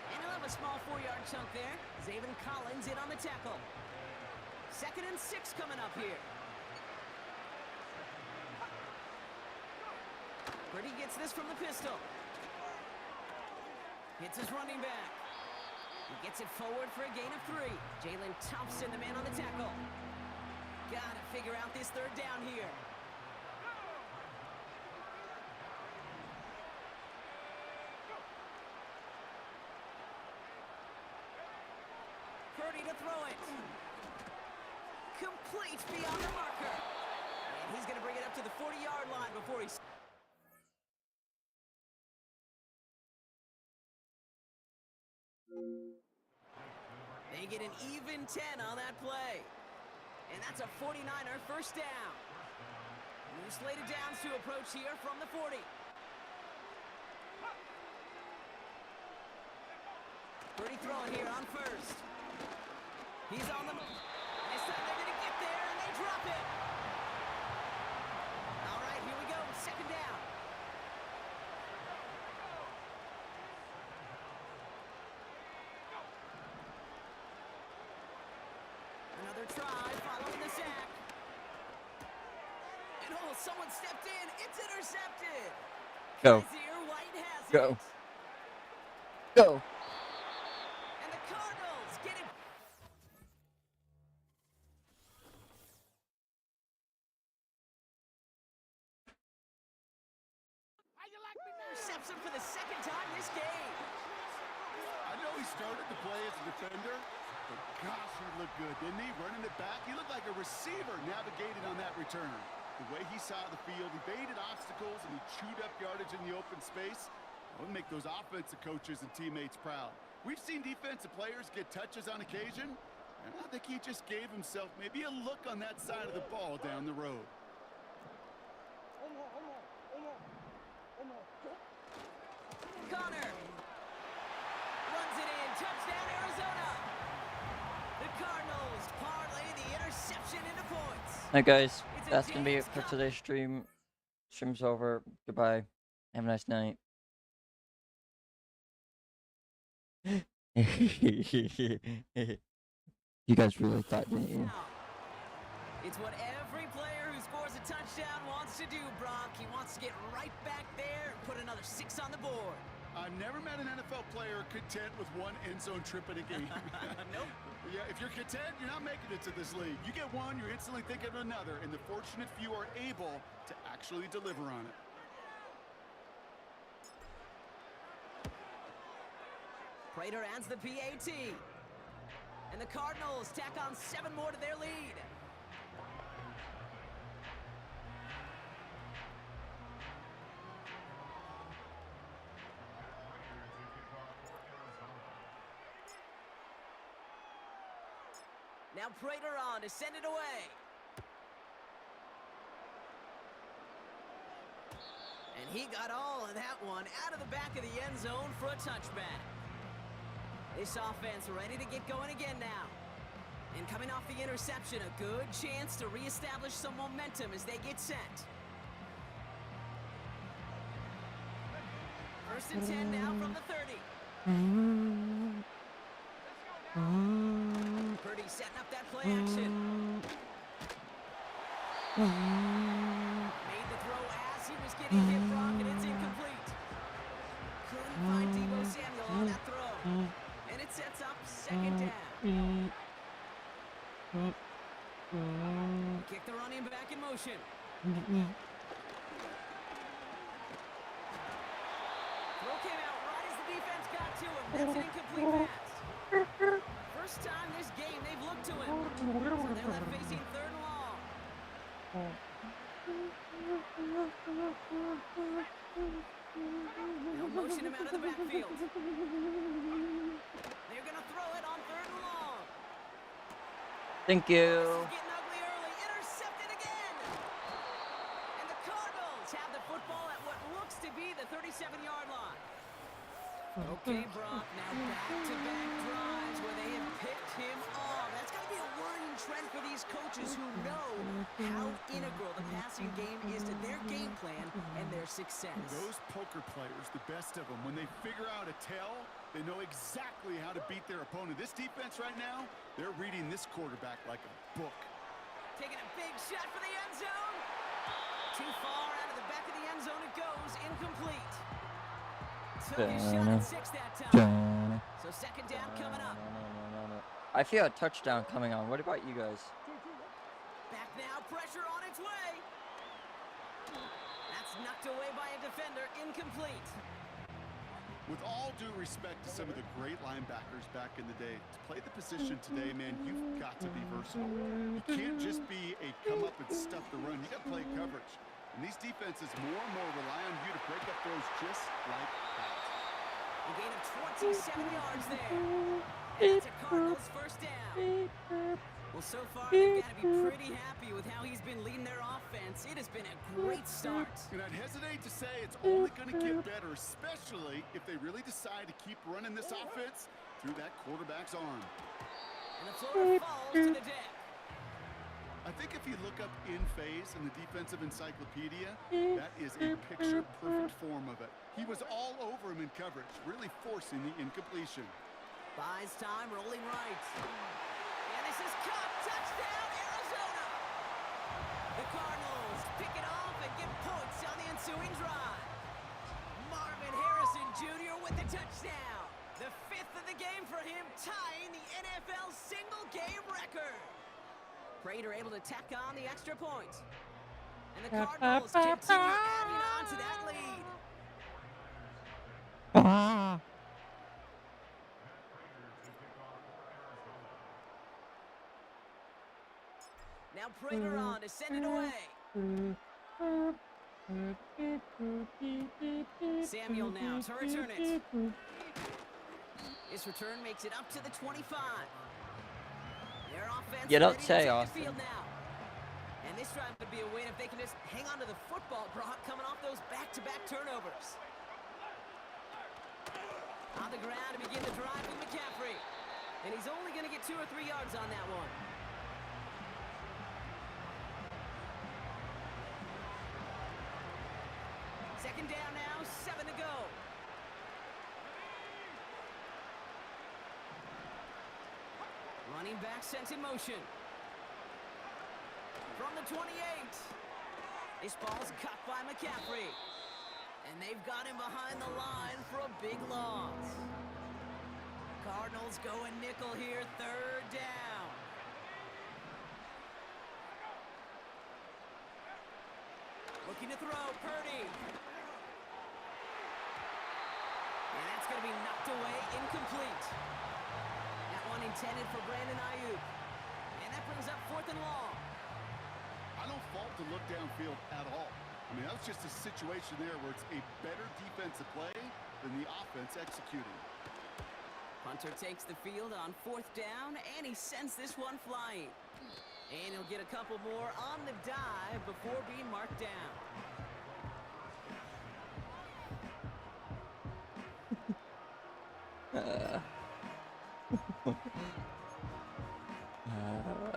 B: And he'll have a small 4-yard chunk there. Zaven Collins in on the tackle. 2nd and 6 coming up here. Purdy gets this from the pistol. Hits his running back. He gets it forward for a gain of 3. Jalen Thompson, the man on the tackle. Gotta figure out this 3rd down here. Purdy to throw it. Complete beyond the marker. And he's going to bring it up to the 40-yard line before he... They get an even 10 on that play. And that's a 49er 1st down. New slated downs to approach here from the 40. Purdy throwing here on 1st. He's on the move. This time they're going to get there, and they drop it. All right, here we go. 2nd down. Another try following the sack. And someone stepped in. It's intercepted.
A: Go.
B: Kaiser White has
A: Go.
B: it.
A: Go.
B: And the Cardinals get it. Interception for the 2nd time this game.
C: I know he started the play as a defender, but gosh, he looked good, didn't he? Running it back, he looked like a receiver navigating on that returner. The way he saw the field, he baited obstacles, and he chewed up yardage in the open space. That would make those offensive coaches and teammates proud. We've seen defensive players get touches on occasion, and I think he just gave himself maybe a look on that side of the ball down the road.
B: Connor runs it in. Touchdown, Arizona. The Cardinals parlay the interception into points.
A: Alright guys,
B: It's a
A: that's gonna be it
B: James
A: for today's stream. Stream's over. Goodbye. Have a nice night. You guys really thought, didn't you?
B: It's what every player who scores a touchdown wants to do, Brock. He wants to get right back there and put another 6 on the board.
C: I've never met an NFL player content with one end zone trip in a game.
B: Nope.
C: Yeah, if you're content, you're not making it to this league. You get one, you're instantly thinking of another, and the fortunate few are able to actually deliver on it.
B: Prater adds the PAT. And the Cardinals tack on 7 more to their lead. Now Prater on to send it away. And he got all of that one out of the back of the end zone for a touchback. This offense ready to get going again now. And coming off the interception, a good chance to reestablish some momentum as they get set. 1st and 10 now from the 30. Purdy setting up that play action. Made the throw as he was getting hit, Brock, and it's incomplete. Couldn't find Deebo Samuel on that throw. And it sets up 2nd down. Kick the running back in motion. Throw came out right as the defense got to him. That's an incomplete pass. First time this game they've looked to him. So they're left facing 3rd and long. They'll motion him out of the backfield. They're going to throw it on 3rd and long.
A: Thank
B: This
A: you.
B: is getting ugly early. Intercepted again. And the Cardinals have the football at what looks to be the 37-yard line. Okay, Brock, now back-to-back drives where they have picked him off. That's got to be a worrying trend for these coaches who know how integral the passing game is to their game plan and their success.
C: Those poker players, the best of them, when they figure out a tell, they know exactly how to beat their opponent. This defense right now, they're reading this quarterback like a book.
B: Taking a big shot for the end zone. Too far out of the back of the end zone it goes. Incomplete. Took his shot at 6 that time. So 2nd down coming up.
A: I feel a touchdown coming on. What about you guys?
B: Back now, pressure on its way. That's knocked away by a defender. Incomplete.
C: With all due respect to some of the great linebackers back in the day, to play the position today, man, you've got to be versatile. You can't just be a come up and stuff the run. You got to play coverage. And these defenses more and more rely on you to break up throws just like that.
B: A gain of 27 yards there. And that's a Cardinals 1st down. Well, so far, they've got to be pretty happy with how he's been leading their offense. It has been a great start.
C: And I'd hesitate to say it's only going to get better, especially if they really decide to keep running this offense through that quarterback's arm.
B: And the floater falls to the deck.
C: I think if you look up in phase in the defensive encyclopedia, that is a picture-perfect form of it. He was all over him in coverage, really forcing the incompletion.
B: Buys time, rolling right. And this is caught. Touchdown, Arizona. The Cardinals pick it off and get points on the ensuing drive. Marvin Harrison Jr. with the touchdown. The 5th of the game for him, tying the NFL single-game record. Prater able to tack on the extra point. And the Cardinals continue adding on to that lead. Now Prater on to send it away. Samuel now to return it. This return makes it up to the 25. Their offense
A: You don't
B: ready to
A: say,
B: take the
A: Austin.
B: field now. And this drive would be a win if they can just hang on to the football, Brock, coming off those back-to-back turnovers. On the ground to begin the drive with McCaffrey. And he's only going to get 2 or 3 yards on that one. Second down now, 7 to go. Running back sent in motion. From the 28. This ball's caught by McCaffrey. And they've got him behind the line for a big loss. Cardinals going nickel here, third down. Looking to throw, Purdy. And that's going to be knocked away, incomplete. That one intended for Brandon Ayuk. And that brings up 4th and long.
C: I don't fault the look downfield at all. I mean, that's just a situation there where it's a better defensive play than the offense executing.
B: Hunter takes the field on 4th down, and he sends this one flying. And he'll get a couple more on the dive before being marked down.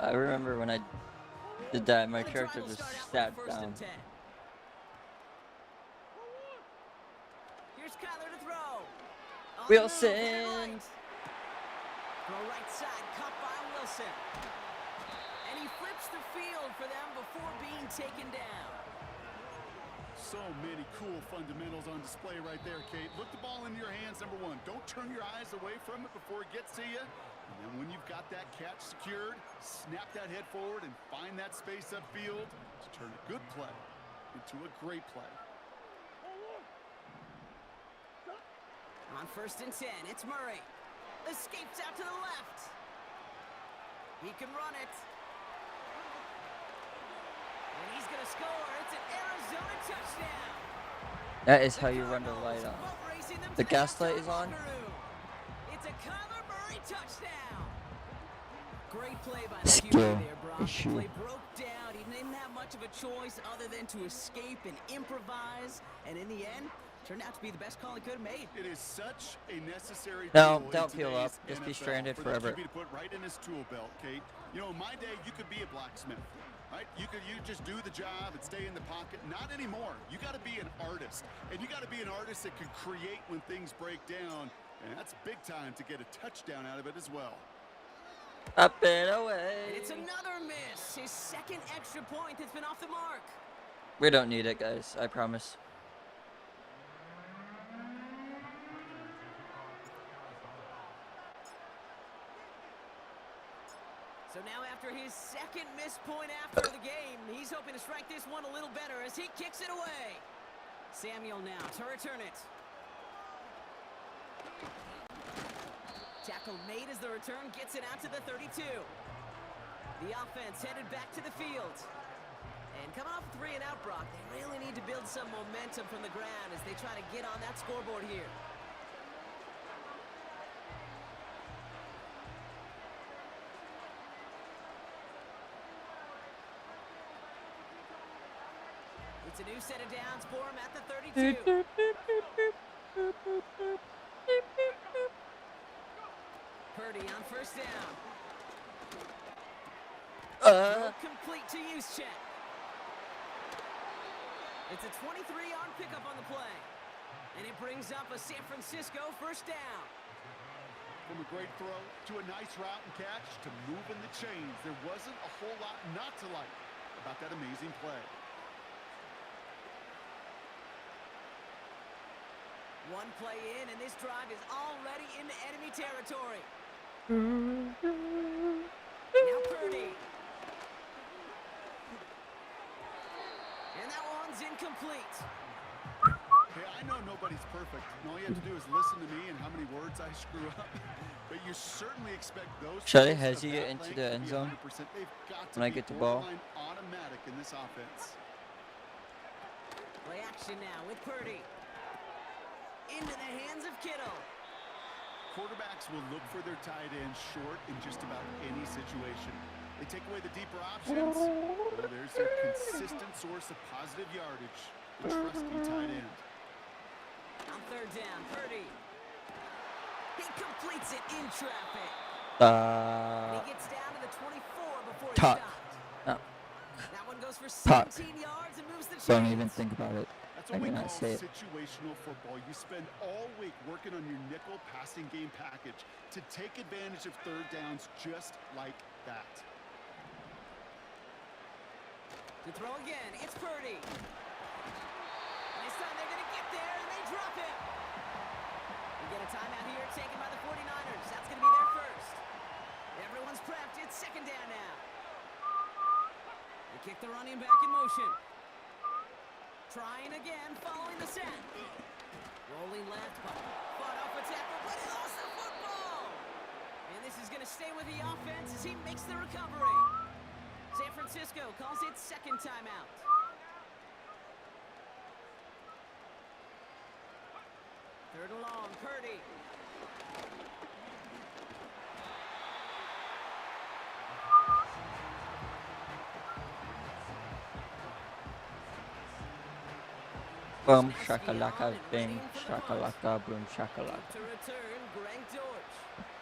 A: I remember when I did that, my
B: The
A: character
B: drive will
A: just
B: start out with
A: sat
B: 1st
A: down.
B: and 10. Here's Kyler to throw. On the move,
A: Wilson.
B: right. Throw right side, caught by Wilson. And he flips the field for them before being taken down.
C: So many cool fundamentals on display right there, Kate. Look the ball into your hands, number one. Don't turn your eyes away from it before it gets to you. And then when you've got that catch secured, snap that head forward and find that space upfield to turn a good play into a great play.
B: On 1st and 10, it's Murray. Escapes out to the left. He can run it. And he's going to score. It's an Arizona touchdown.
A: That is how you run the light on.
B: Boat racing them to
A: The gas light
B: halftime
A: is on.
B: locker room. It's a Kyler Murray touchdown. Great play by the
A: Skill
B: QB there, Brock. The
A: issue.
B: play broke down. He didn't have much of a choice other than to escape and improvise. And in the end, turned out to be the best call he could have made.
C: It is such a necessary
A: No,
C: tool in
A: don't peel up.
C: today's
A: Just be
C: NFL
A: stranded
C: for the
A: forever.
C: QB to put right in his tool belt, Kate. You know, in my day, you could be a blacksmith, right? You just do the job and stay in the pocket. Not anymore. You got to be an artist, and you got to be an artist that can create when things break down, and that's big time to get a touchdown out of it as well.
A: Up and
B: And
A: away.
B: it's another miss. His second extra point that's been off the mark.
A: We don't need it, guys. I promise.
B: So now after his second missed point after the game, he's hoping to strike this one a little better as he kicks it away. Samuel now to return it. Tackle made as the return gets it out to the 32. The offense headed back to the field. And coming off a 3-and-out, Brock, they really need to build some momentum from the ground as they try to get on that scoreboard here. It's a new set of downs for him at the 32. Purdy on 1st down. Throw complete to Juszczyk. It's a 23-yard pickup on the play. And it brings up a San Francisco 1st down.
C: From a great throw to a nice route and catch to moving the chains, there wasn't a whole lot not to like about that amazing play.
B: One play in, and this drive is already into enemy territory. Now Purdy. And that one's incomplete.
C: Hey, I know nobody's perfect, and all you have to do is listen to me and how many words I screw up. But you certainly expect those.
A: Should I
C: plays of
A: hesitate
C: that
A: into
C: length
A: the
C: to
A: end
C: be
A: zone
C: 100%. They've got to
A: when I
C: be
A: get the ball?
C: borderline automatic in this offense.
B: Play action now with Purdy. Into the hands of Kittle.
C: Quarterbacks will look for their tight end short in just about any situation. They take away the deeper options. Well, there's a consistent source of positive yardage. The trusty tight end.
B: On 3rd down, Purdy. He completes it in traffic. And he gets down to the 24 before he
A: Talk.
B: stopped.
A: No.
B: That one goes for
A: Talk.
B: 17 yards and moves the chains.
A: Don't even think about it.
C: That's That's
A: I
C: what we
A: cannot
C: call
A: say it.
C: situational football. You spend all week working on your nickel passing game package to take advantage of third downs just like that.
B: To throw again, it's Purdy. This time they're going to get there, and they drop him. We get a timeout here taken by the 49ers. That's going to be their first. Everyone's prepped. It's second down now. They kick the running back in motion. Trying again, following the set. Rolling left, fought off a tackle, but he lost the football. And this is going to stay with the offense as he makes the recovery. San Francisco calls it second timeout. Third and long, Purdy.
A: Boom shakalaka, bing shakalaka, boom shakalaka.
B: To return, Greg Dortch.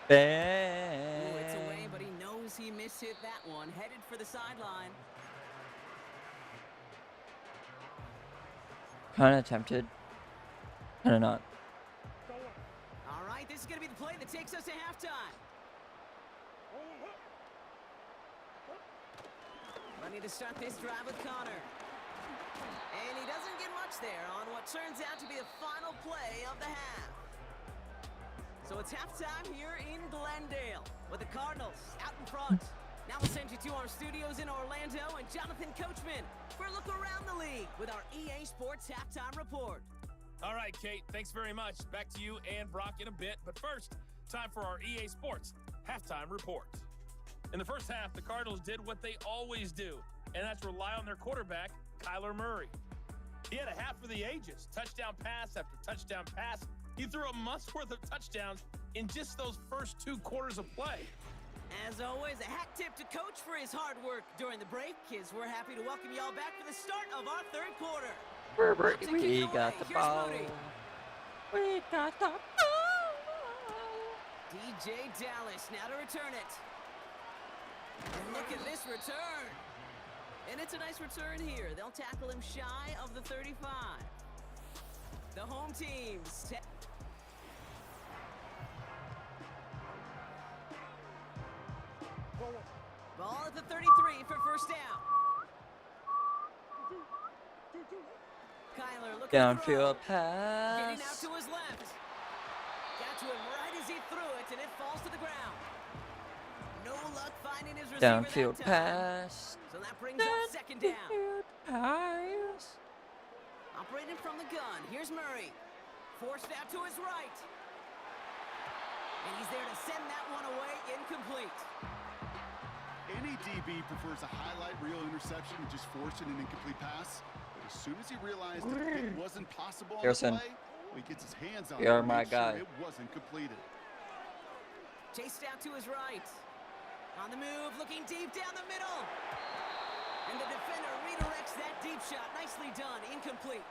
A: Bang.
B: Ooh, it's away, but he knows he mishit that one. Headed for the sideline.
A: Kind of tempted. Kind of not.
B: All right, this is going to be the play that takes us to halftime. Ready to start this drive with Connor. And he doesn't get much there on what turns out to be the final play of the half. So it's halftime here in Glendale with the Cardinals out in front. Now we'll send you to our studios in Orlando and Jonathan Coachman for a look around the league with our EA Sports Halftime Report.
G: All right, Kate, thanks very much. Back to you and Brock in a bit. But first, time for our EA Sports Halftime Report. In the first half, the Cardinals did what they always do, and that's rely on their quarterback, Kyler Murray. He had a half for the ages, touchdown pass after touchdown pass. He threw a month's worth of touchdowns in just those first 2 quarters of play.
B: As always, a hat tip to Coach for his hard work during the break, as we're happy to welcome y'all back for the start of our third quarter.
A: We got the ball. We got the ball.
B: DJ Dallas now to return it. And look at this return. And it's a nice return here. They'll tackle him shy of the 35. The home teams. Ball at the 33 for first down. Kyler looking
A: Downfield
B: getting out
A: pass.
B: to his left. Got to him right as he threw it, and it falls to the ground. No luck finding his receiver
A: Downfield
B: that time.
A: pass.
B: So that brings up second down.
A: Downfield pass.
B: Operating from the gun. Here's Murray. Forced out to his right. And he's there to send that one away incomplete.
C: Any DB prefers a highlight reel interception and just forcing an incomplete pass. But as soon as he realized that it wasn't possible on the
A: Harrison,
C: play, he gets his hands on
A: you're
C: it and
A: my
C: makes sure
A: guy.
C: it wasn't completed.
B: Chased out to his right. On the move, looking deep down the middle. And the defender redirects that deep shot. Nicely done. Incomplete.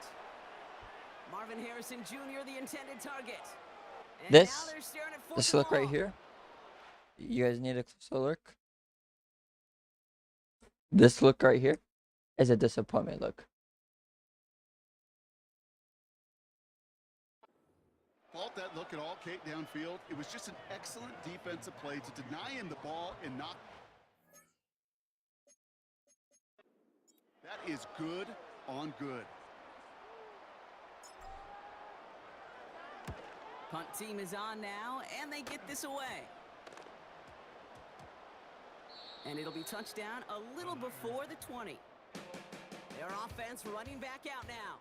B: Marvin Harrison Jr., the intended target. And now they're staring at fourth
A: This
B: and
A: look right
B: long.
A: here. You guys need a closer look. This look right here is a disappointment look.
C: Fault that look at all, Kate, downfield. It was just an excellent defensive play to deny him the ball and knock. That is good on good.
B: Punt team is on now, and they get this away. And it'll be touchdown a little before the 20. Their offense running back out now.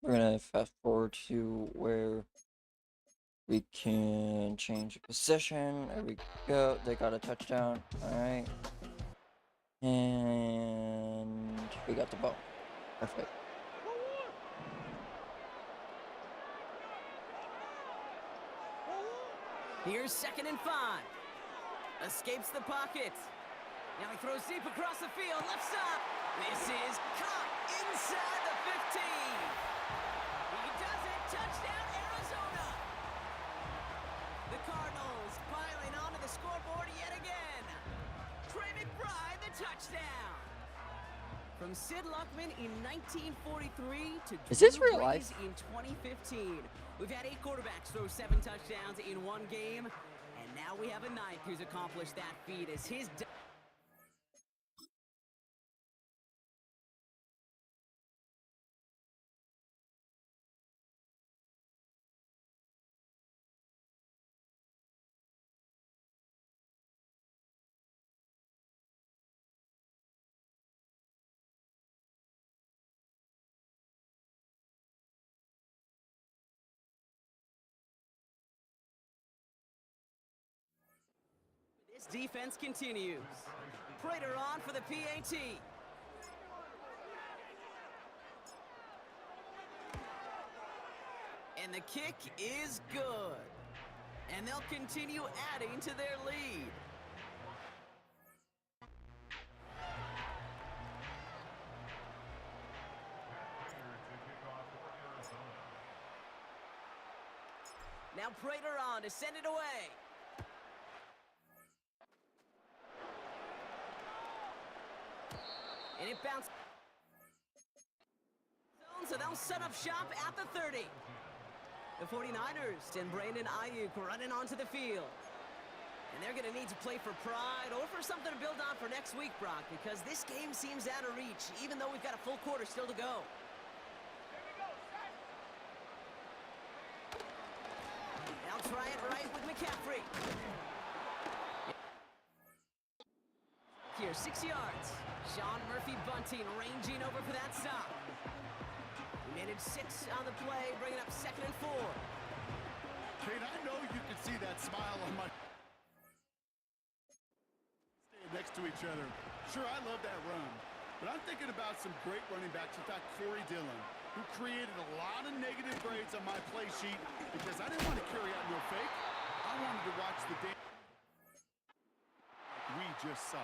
A: We're gonna fast forward to where we can change position. There we go. They got a touchdown. All right. And we got the ball. Perfect.
B: Here's 2nd and 5. Escapes the pocket. Now he throws deep across the field. Left side. This is caught inside the 15. He does it. Touchdown, Arizona. The Cardinals piling onto the scoreboard yet again. Trey McBride, From Sid Luckman in 1943 to
A: Is this
B: Drew
A: real
B: Brees
A: life?
B: in 2015. We've had 8 quarterbacks throw 7 touchdowns in one game, and now we have a 9th who's accomplished that feat as his... This defense continues. Prater on for the PAT. And the kick is good. And they'll continue adding to their lead. Now Prater on to send it away. And it bounced. So they'll set up shop at the 30. The 49ers and Brandon Ayuk running onto the field. And they're going to need to play for pride or for something to build on for next week, Brock, because this game seems out of reach, even though we've got a full quarter still to go. They'll try it right with McCaffrey. Here, 6 yards. Sean Murphy-Bunting ranging over for that stop. He managed 6 on the play, bringing up 2nd and 4.
C: Kate, I know you can see that smile on my... Staying next to each other. Sure, I love that run. But I'm thinking about some great running backs. In fact, Corey Dillon, who created a lot of negative grades on my play sheet because I didn't want to carry out no fake. I wanted to watch the damn... we just saw.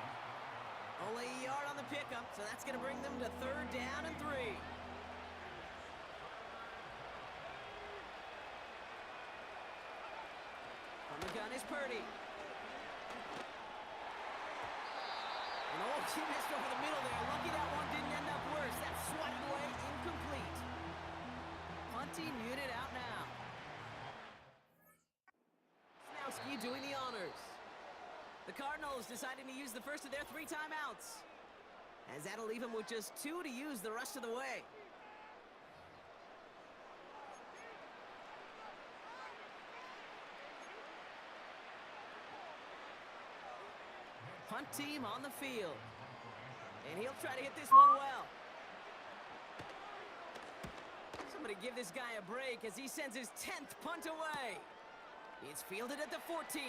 B: Only a yard on the pickup, so that's going to bring them to 3rd down and 3. From the gun is Purdy. And he missed over the middle there. Lucky that one didn't end up worse. That swatted away, incomplete. Punty muted out now. Snowski doing the honors. The Cardinals deciding to use the first of their 3 timeouts, as that'll leave them with just 2 to use the rest of the way. Punt team on the field. And he'll try to hit this one well. Somebody give this guy a break as he sends his 10th punt away. It's fielded at the 14.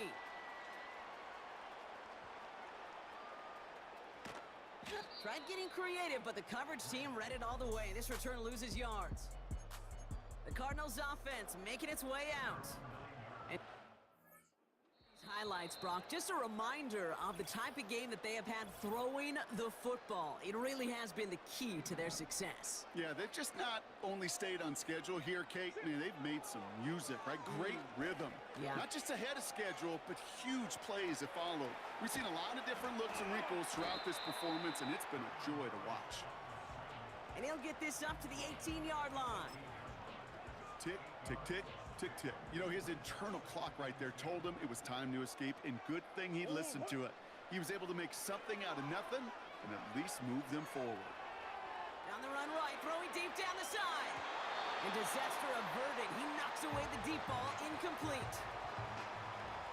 B: Tried getting creative, but the coverage team read it all the way. This return loses yards. The Cardinals' offense making its way out. And highlights, Brock, just a reminder of the type of game that they have had throwing the football. It really has been the key to their success.
C: Yeah, they've just not only stayed on schedule here, Kate. I mean, they've made some music, right? Great rhythm.
B: Yeah.
C: Not just ahead of schedule, but huge plays that follow. We've seen a lot of different looks and wrinkles throughout this performance, and it's been a joy to watch.
B: And he'll get this up to the 18-yard line.
C: Tick, tick, tick, tick, tick. You know, his internal clock right there told him it was time to escape, and good thing he listened to it. He was able to make something out of nothing and at least move them forward.
B: Down the run right, throwing deep down the side. And disaster averted. He knocks away the deep ball, incomplete.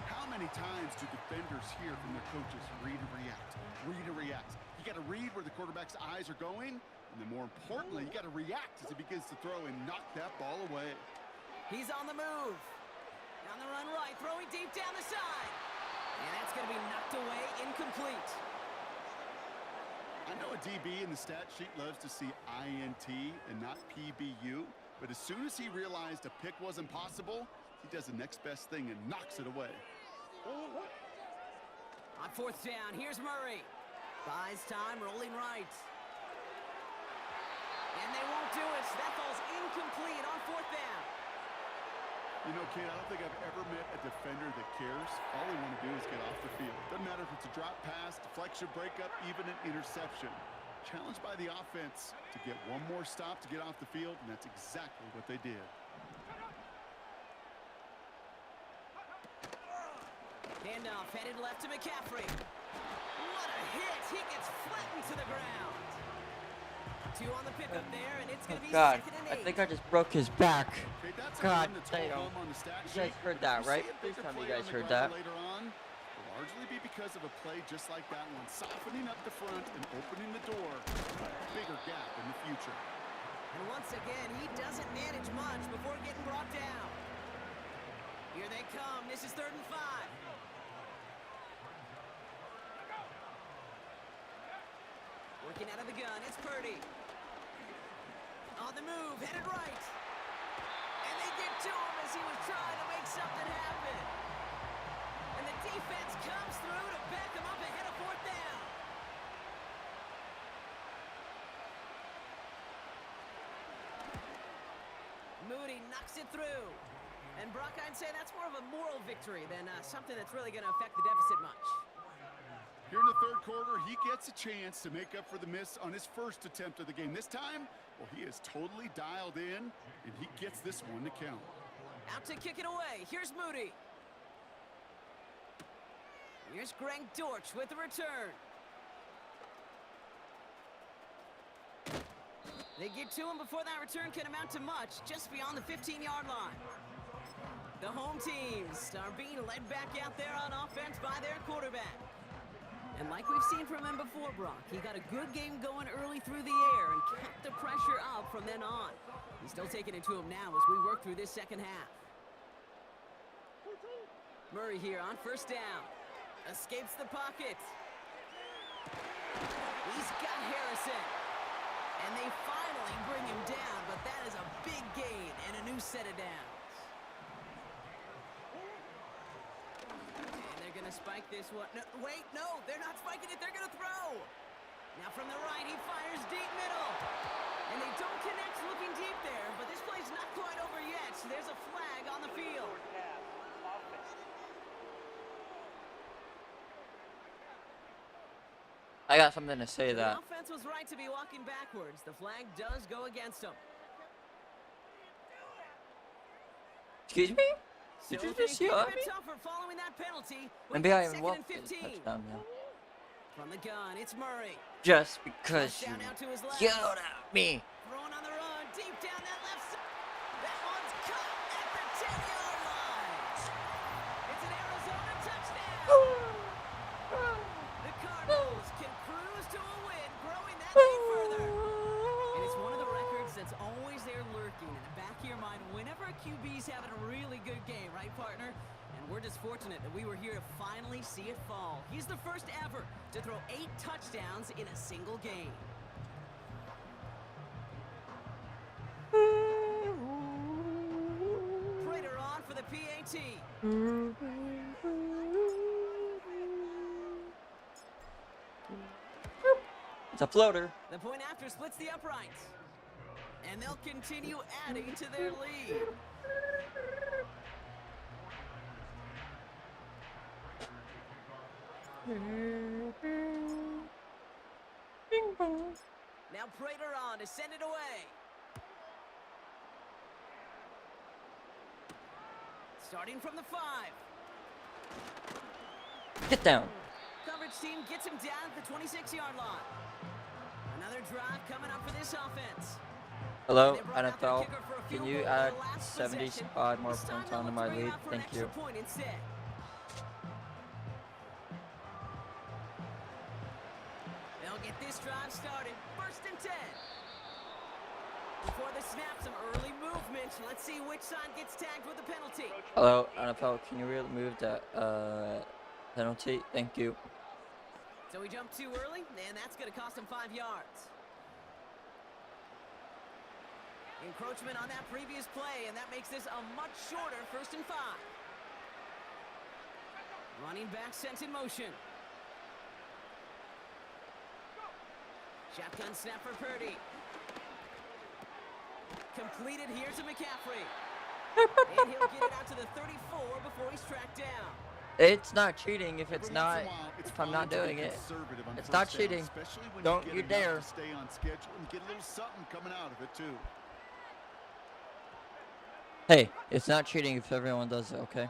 C: How many times do defenders hear from their coaches, read and react, read and react? You got to read where the quarterback's eyes are going, and then more importantly, you got to react as he begins to throw and knock that ball away.
B: He's on the move. Down the run right, throwing deep down the side. And that's going to be knocked away, incomplete.
C: I know a DB in the stat sheet loves to see INT and not PBU, but as soon as he realized a pick wasn't possible, he does the next best thing and knocks it away.
B: On 4th down, here's Murray. Buys time, rolling right. And they won't do it. That ball's incomplete on 4th down.
C: You know, Kate, I don't think I've ever met a defender that cares. All they want to do is get off the field. Doesn't matter if it's a drop pass, deflection, breakup, even an interception. challenged by the offense to get one more stop to get off the field, and that's exactly what they did.
B: Handoff headed left to McCaffrey. What a hit! He gets flattened to the ground. 2 on the pickup there, and it's going to be
A: God,
B: second and
A: I
B: 8.
A: think I just broke his back.
C: Okay, that's a
A: God
C: run that's
A: damn.
C: home on the stat
A: You guys
C: sheet.
A: heard that,
C: If you
A: right?
C: see a
A: Please
C: bigger
A: tell me you
C: play
A: guys
C: on the
A: heard
C: ground
A: that.
C: later on, it'll largely be because of a play just like that one, softening up the front and opening the door for a bigger gap in the future.
B: And once again, he doesn't manage much before getting brought down. Here they come. This is 3rd and 5. Working out of the gun, it's Purdy. On the move, headed right. And they get to him as he was trying to make something happen. And the defense comes through to back him up ahead of 4th down. Moody knocks it through. And Brock, I'd say that's more of a moral victory than something that's really going to affect the deficit much.
C: Here in the 3rd quarter, he gets a chance to make up for the miss on his first attempt of the game. This time, well, he is totally dialed in, and he gets this one to count.
B: Out to kick it away. Here's Moody. Here's Greg Dortch with the return. They get to him before that return can amount to much, just beyond the 15-yard line. The home teams are being led back out there on offense by their quarterback. And like we've seen from him before, Brock, he got a good game going early through the air and kept the pressure up from then on. He's still taking it to him now as we work through this second half. Murray here on 1st down. Escapes the pocket. He's got Harrison. And they finally bring him down, but that is a big gain and a new set of downs. And they're going to spike this one. No, wait, no, they're not spiking it. They're going to throw. Now from the right, he fires deep middle. And they don't connect looking deep there, but this play's not quite over yet. So there's a flag on the field.
A: I got something to say
B: The
A: that.
B: offense was right to be walking backwards. The flag does go against them.
A: Excuse me?
B: So
A: Did you
B: things
A: just
B: get
A: yell
B: a
A: at
B: bit
A: me?
B: tougher following that penalty.
A: Maybe I
B: Second
A: even walked
B: and
A: the
B: 15.
A: touchdown now.
B: From the gun, it's Murray.
A: Just because you
B: Touchdown out to his left.
A: yelled at me.
B: Throwing on the run, deep down that left side. That one's caught at the 10-yard line. It's an Arizona touchdown. The Cardinals can cruise to a win, growing that lead further. And it's one of the records that's always there lurking in the back of your mind whenever a QB's having a really good game, right, partner? And we're just fortunate that we were here to finally see it fall. He's the first ever to throw 8 touchdowns in a single game. Prater on for the PAT.
A: It's a floater.
B: The point after splits the uprights. And they'll continue adding to their lead. Now Prater on to send it away. Starting from the 5.
A: Get down.
B: Coverage team gets him down at the 26-yard line. Another drive coming up for this offense.
A: Hello,
B: And they brought out their
A: NFL.
B: kicker for a
A: Can
B: field
A: you
B: goal
A: add
B: in the last
A: 75 more
B: possession. This time
A: points
B: they'll
A: onto
B: look
A: my
B: to bring it
A: lead?
B: out for an
A: Thank
B: extra
A: you.
B: point instead. They'll get this drive started. 1st and 10. Before the snap, some early movement. Let's see which side gets tagged with the penalty.
A: Hello, NFL. Can you remove that penalty? Thank you.
B: So he jumped too early, and that's going to cost him 5 yards. Encroachment on that previous play, and that makes this a much shorter 1st and 5. Running back sent in motion. Shotgun snap for Purdy. Completed here to McCaffrey. And he'll get it out to the 34 before he's tracked down.
A: It's not cheating if it's
C: Every
A: not.
C: once in a while, it's
A: If I'm
C: fine
A: not
C: to be
A: doing it,
C: conservative on
A: it's
C: first
A: not
C: down,
A: cheating.
C: especially when
A: Don't
C: you
A: you
C: get enough
A: dare.
C: to stay on schedule and get a little something coming out of it too.
A: Hey, it's not cheating if everyone does it. Okay.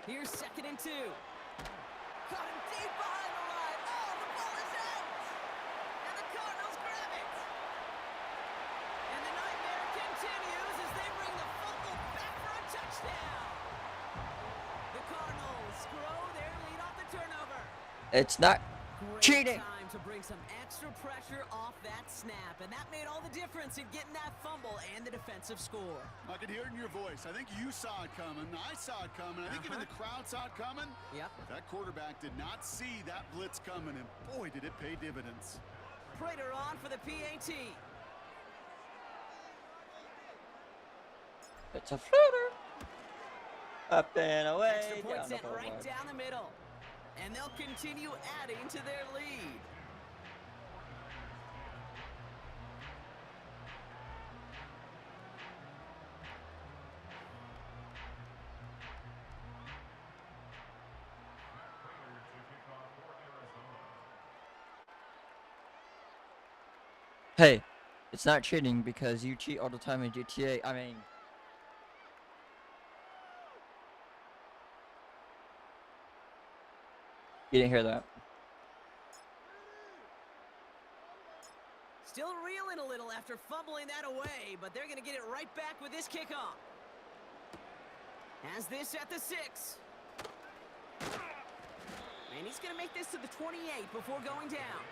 B: Here's 2nd and 2. Caught him deep behind the line. Oh, the ball is out. And the Cardinals grab it. And the nightmare continues as they bring the football back for a touchdown. The Cardinals grow their lead off the turnover.
A: It's not
B: Great
A: cheating.
B: time to bring some extra pressure off that snap, and that made all the difference in getting that fumble and the defensive score.
C: I could hear it in your voice. I think you saw it coming. I saw it coming. I think even the crowd saw it coming.
B: Yep.
C: That quarterback did not see that blitz coming, and boy, did it pay dividends.
B: Prater on for the PAT.
A: It's a floater. Up and away.
B: Extra point
A: Down the
B: sent right
A: boulevard.
B: down the middle. And they'll continue adding to their lead.
A: Hey, it's not cheating because you cheat all the time in GTA. I mean, you didn't hear that.
B: Still reeling a little after fumbling that away, but they're going to get it right back with this kickoff. Has this at the 6. And he's going to make this to the 28 before going down.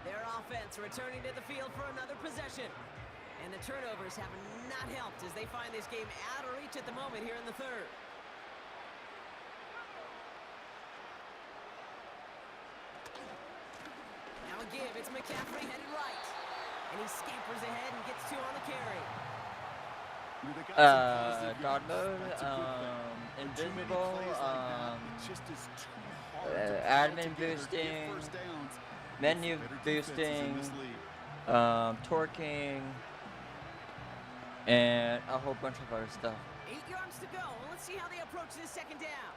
B: Their offense returning to the field for another possession. And the turnovers have not helped as they find this game out of reach at the moment here in the 3rd. Now a give, it's McCaffrey headed right. And he scampers ahead and gets 2 on the carry.
A: God mode, invisible, admin boosting, menu boosting, torquing, and a whole bunch of other stuff.
B: 8 yards to go. Let's see how they approach this 2nd down.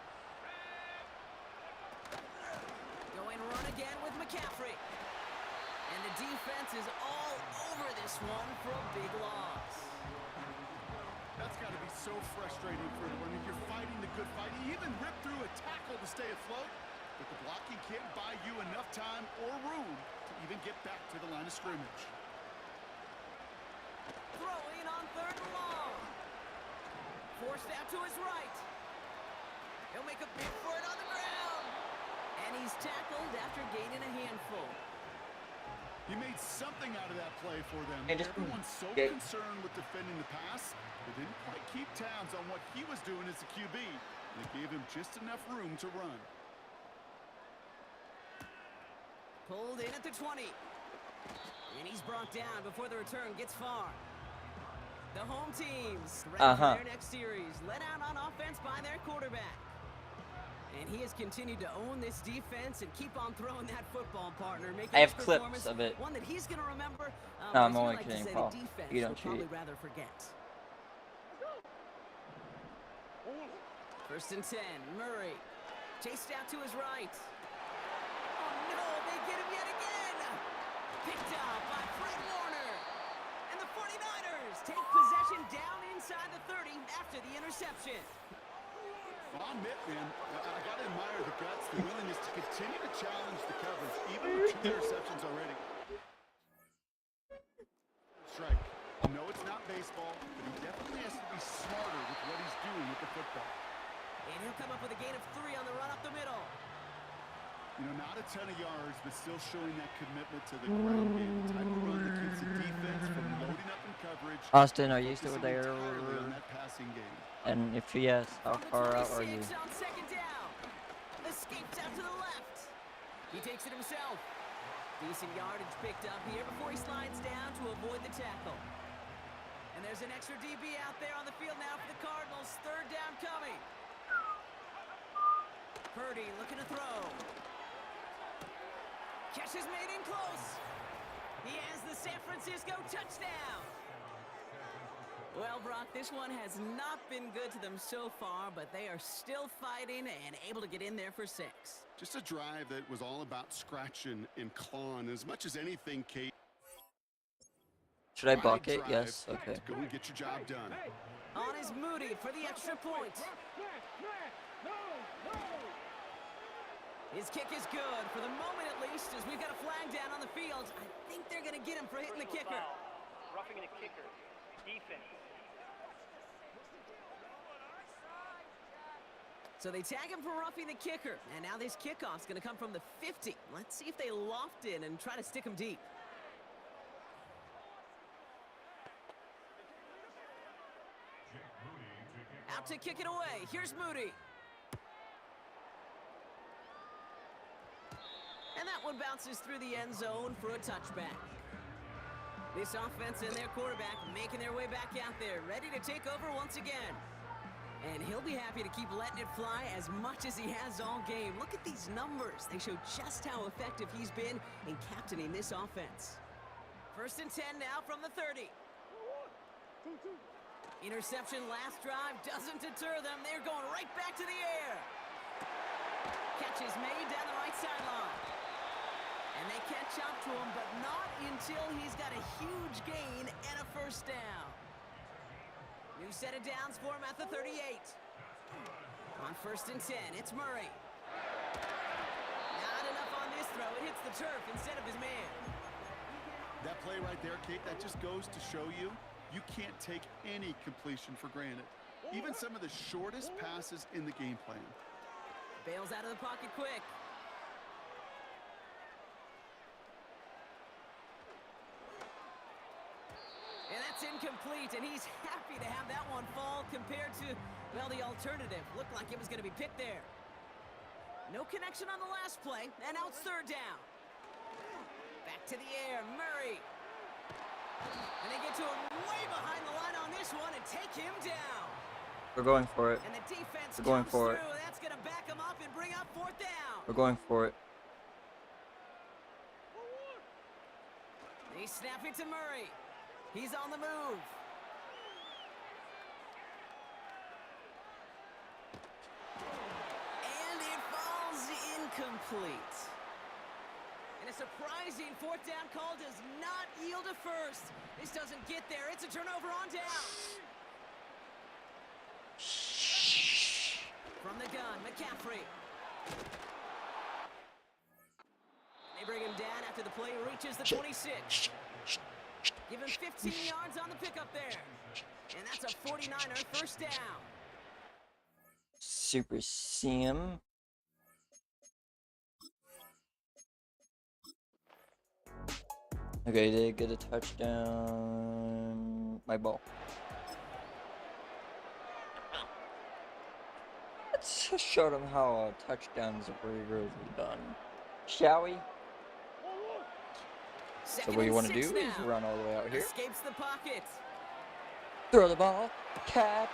B: Going run again with McCaffrey. And the defense is all over this one for a big loss.
C: That's got to be so frustrating for him. When you're fighting the good fight, he even ripped through a tackle to stay afloat, but the blocking can't buy you enough time or room to even get back to the line of scrimmage.
B: Throwing on 3rd and long. Forced out to his right. He'll make a big for it on the ground. And he's tackled after gaining a handful.
C: He made something out of that play for them.
A: And just
C: Everyone's so concerned with defending the pass, they didn't quite keep tabs on what he was doing as a QB. They gave him just enough room to run.
B: Pulled in at the 20. And he's brought down before the return gets far. The home teams ready for their next series, led out on offense by their quarterback. And he has continued to own this defense and keep on throwing that football, partner. Making
A: I have
B: this
A: clips of it.
B: one that he's going to remember.
A: No, I'm
B: as you
A: only
B: like to
A: kidding,
B: say,
A: Paul.
B: the defense
A: You don't
B: will probably
A: cheat.
B: rather forget. 1st and 10. Murray chased out to his right. Oh no, they get him yet again. Picked up by Fred Warner. And the 49ers take possession down inside the 30 after the interception.
C: Well, I'll admit, man, I got to admire the guts, the willingness to continue to challenge the coverage, even with 2 interceptions already. Strike. No, it's not baseball, but he definitely has to be smarter with what he's doing with the football.
B: And he'll come up with a gain of 3 on the run up the middle.
C: You know, not a ton of yards, but still showing that commitment to the ground game, the type of run that keeps the defense from loading up in coverage.
A: Austin, are you still
C: focusing
A: there?
C: entirely on that passing game.
A: And if yes, how far out are you?
B: On 2nd down. Escapes out to the left. He takes it himself. Decent yardage picked up here before he slides down to avoid the tackle. And there's an extra DB out there on the field now for the Cardinals. 3rd down coming. Purdy looking to throw. Catch is made in close. He has the San Francisco touchdown. Well, Brock, this one has not been good to them so far, but they are still fighting and able to get in there for 6.
C: Just a drive that was all about scratching and clawing. As much as anything, Kate.
A: Should I
C: Wide
A: block it?
C: drive
A: Yes. Okay.
C: to go and get your job done.
B: On is Moody for the extra point. His kick is good, for the moment at least, as we've got a flag down on the field. I think they're going to get him for hitting the kicker.
D: Roughing the kicker. Defense.
B: So they tag him for roughing the kicker, and now this kickoff's going to come from the 50. Let's see if they loft in and try to stick him deep. Out to kick it away. Here's Moody. And that one bounces through the end zone for a touchback. This offense and their quarterback making their way back out there, ready to take over once again. And he'll be happy to keep letting it fly as much as he has all game. Look at these numbers. They show just how effective he's been in captaining this offense. 1st and 10 now from the 30. Interception last drive doesn't deter them. They're going right back to the air. Catch is made down the right sideline. And they catch up to him, but not until he's got a huge gain and a first down. New set of downs for him at the 38. On 1st and 10, it's Murray. Not enough on this throw. It hits the turf instead of his man.
C: That play right there, Kate, that just goes to show you can't take any completion for granted. Even some of the shortest passes in the game plan.
B: Bails out of the pocket quick. And that's incomplete, and he's happy to have that one fall compared to, well, the alternative. Looked like it was going to be picked there. No connection on the last play, and now it's 3rd down. Back to the air, Murray. And they get to him way behind the line on this one and take him down.
A: We're going for it.
B: And the defense
A: We're going
B: comes
A: for it.
B: through. That's going to back him up and bring up 4th down.
A: We're going for it.
B: They snap it to Murray. He's on the move. And it falls incomplete. And a surprising 4th down call does not yield a first. This doesn't get there. It's a turnover on down. From the gun, McCaffrey. They bring him down after the play reaches the 26. Give him 15 yards on the pickup there. And that's a 49er first down.
A: Super Sim. Okay, they get a touchdown. My ball. Let's just show them how touchdowns are really done. Shall we? So what you want to do is run all the way out here.
B: Escapes the pocket.
A: Throw the ball. Catch.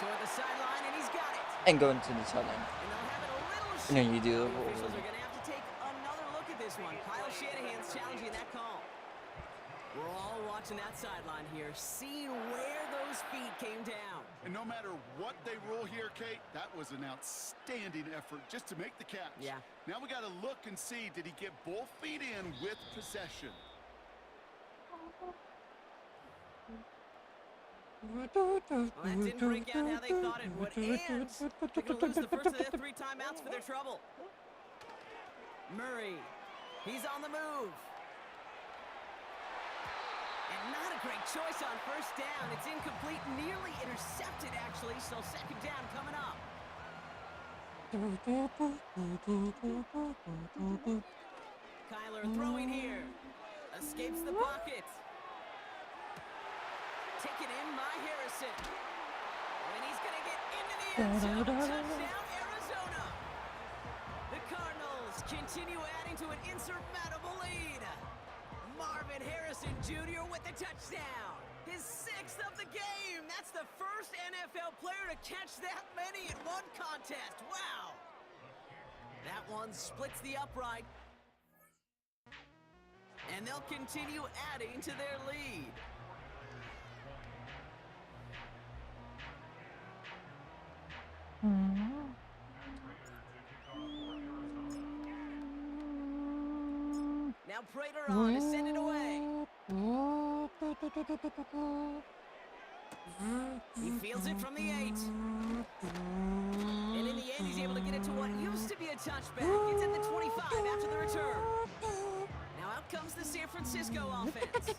B: Toward the sideline, and he's got it.
A: And go into the sideline.
B: And they'll have it a little
A: And then you do the
B: The
A: whole
B: officials are going to have to take another look at this one. Kyle Shanahan's challenging that call. We're all watching that sideline here, seeing where those feet came down.
C: And no matter what they rule here, Kate, that was an outstanding effort just to make the catch.
B: Yeah.
C: Now we got to look and see, did he get both feet in with possession?
B: Well, that didn't break out how they thought it would. And they're going to lose the first of their 3 timeouts for their trouble. Murray, he's on the move. And not a great choice on first down. It's incomplete, nearly intercepted, actually. So 2nd down coming up. Kyler throwing here. Escapes the pocket. Taken in by Harrison. And he's going to get into the end zone. Touchdown, Arizona. The Cardinals continue adding to an insurmountable lead. Marvin Harrison Jr. with the touchdown. His 6th of the game. That's the first NFL player to catch that many in one contest. Wow. That one splits the upright. And they'll continue adding to their lead. Now Prater on to send it away. He fields it from the 8. And in the end, he's able to get it to what used to be a touchback. It's at the 25 after the return. Now out comes the San Francisco offense.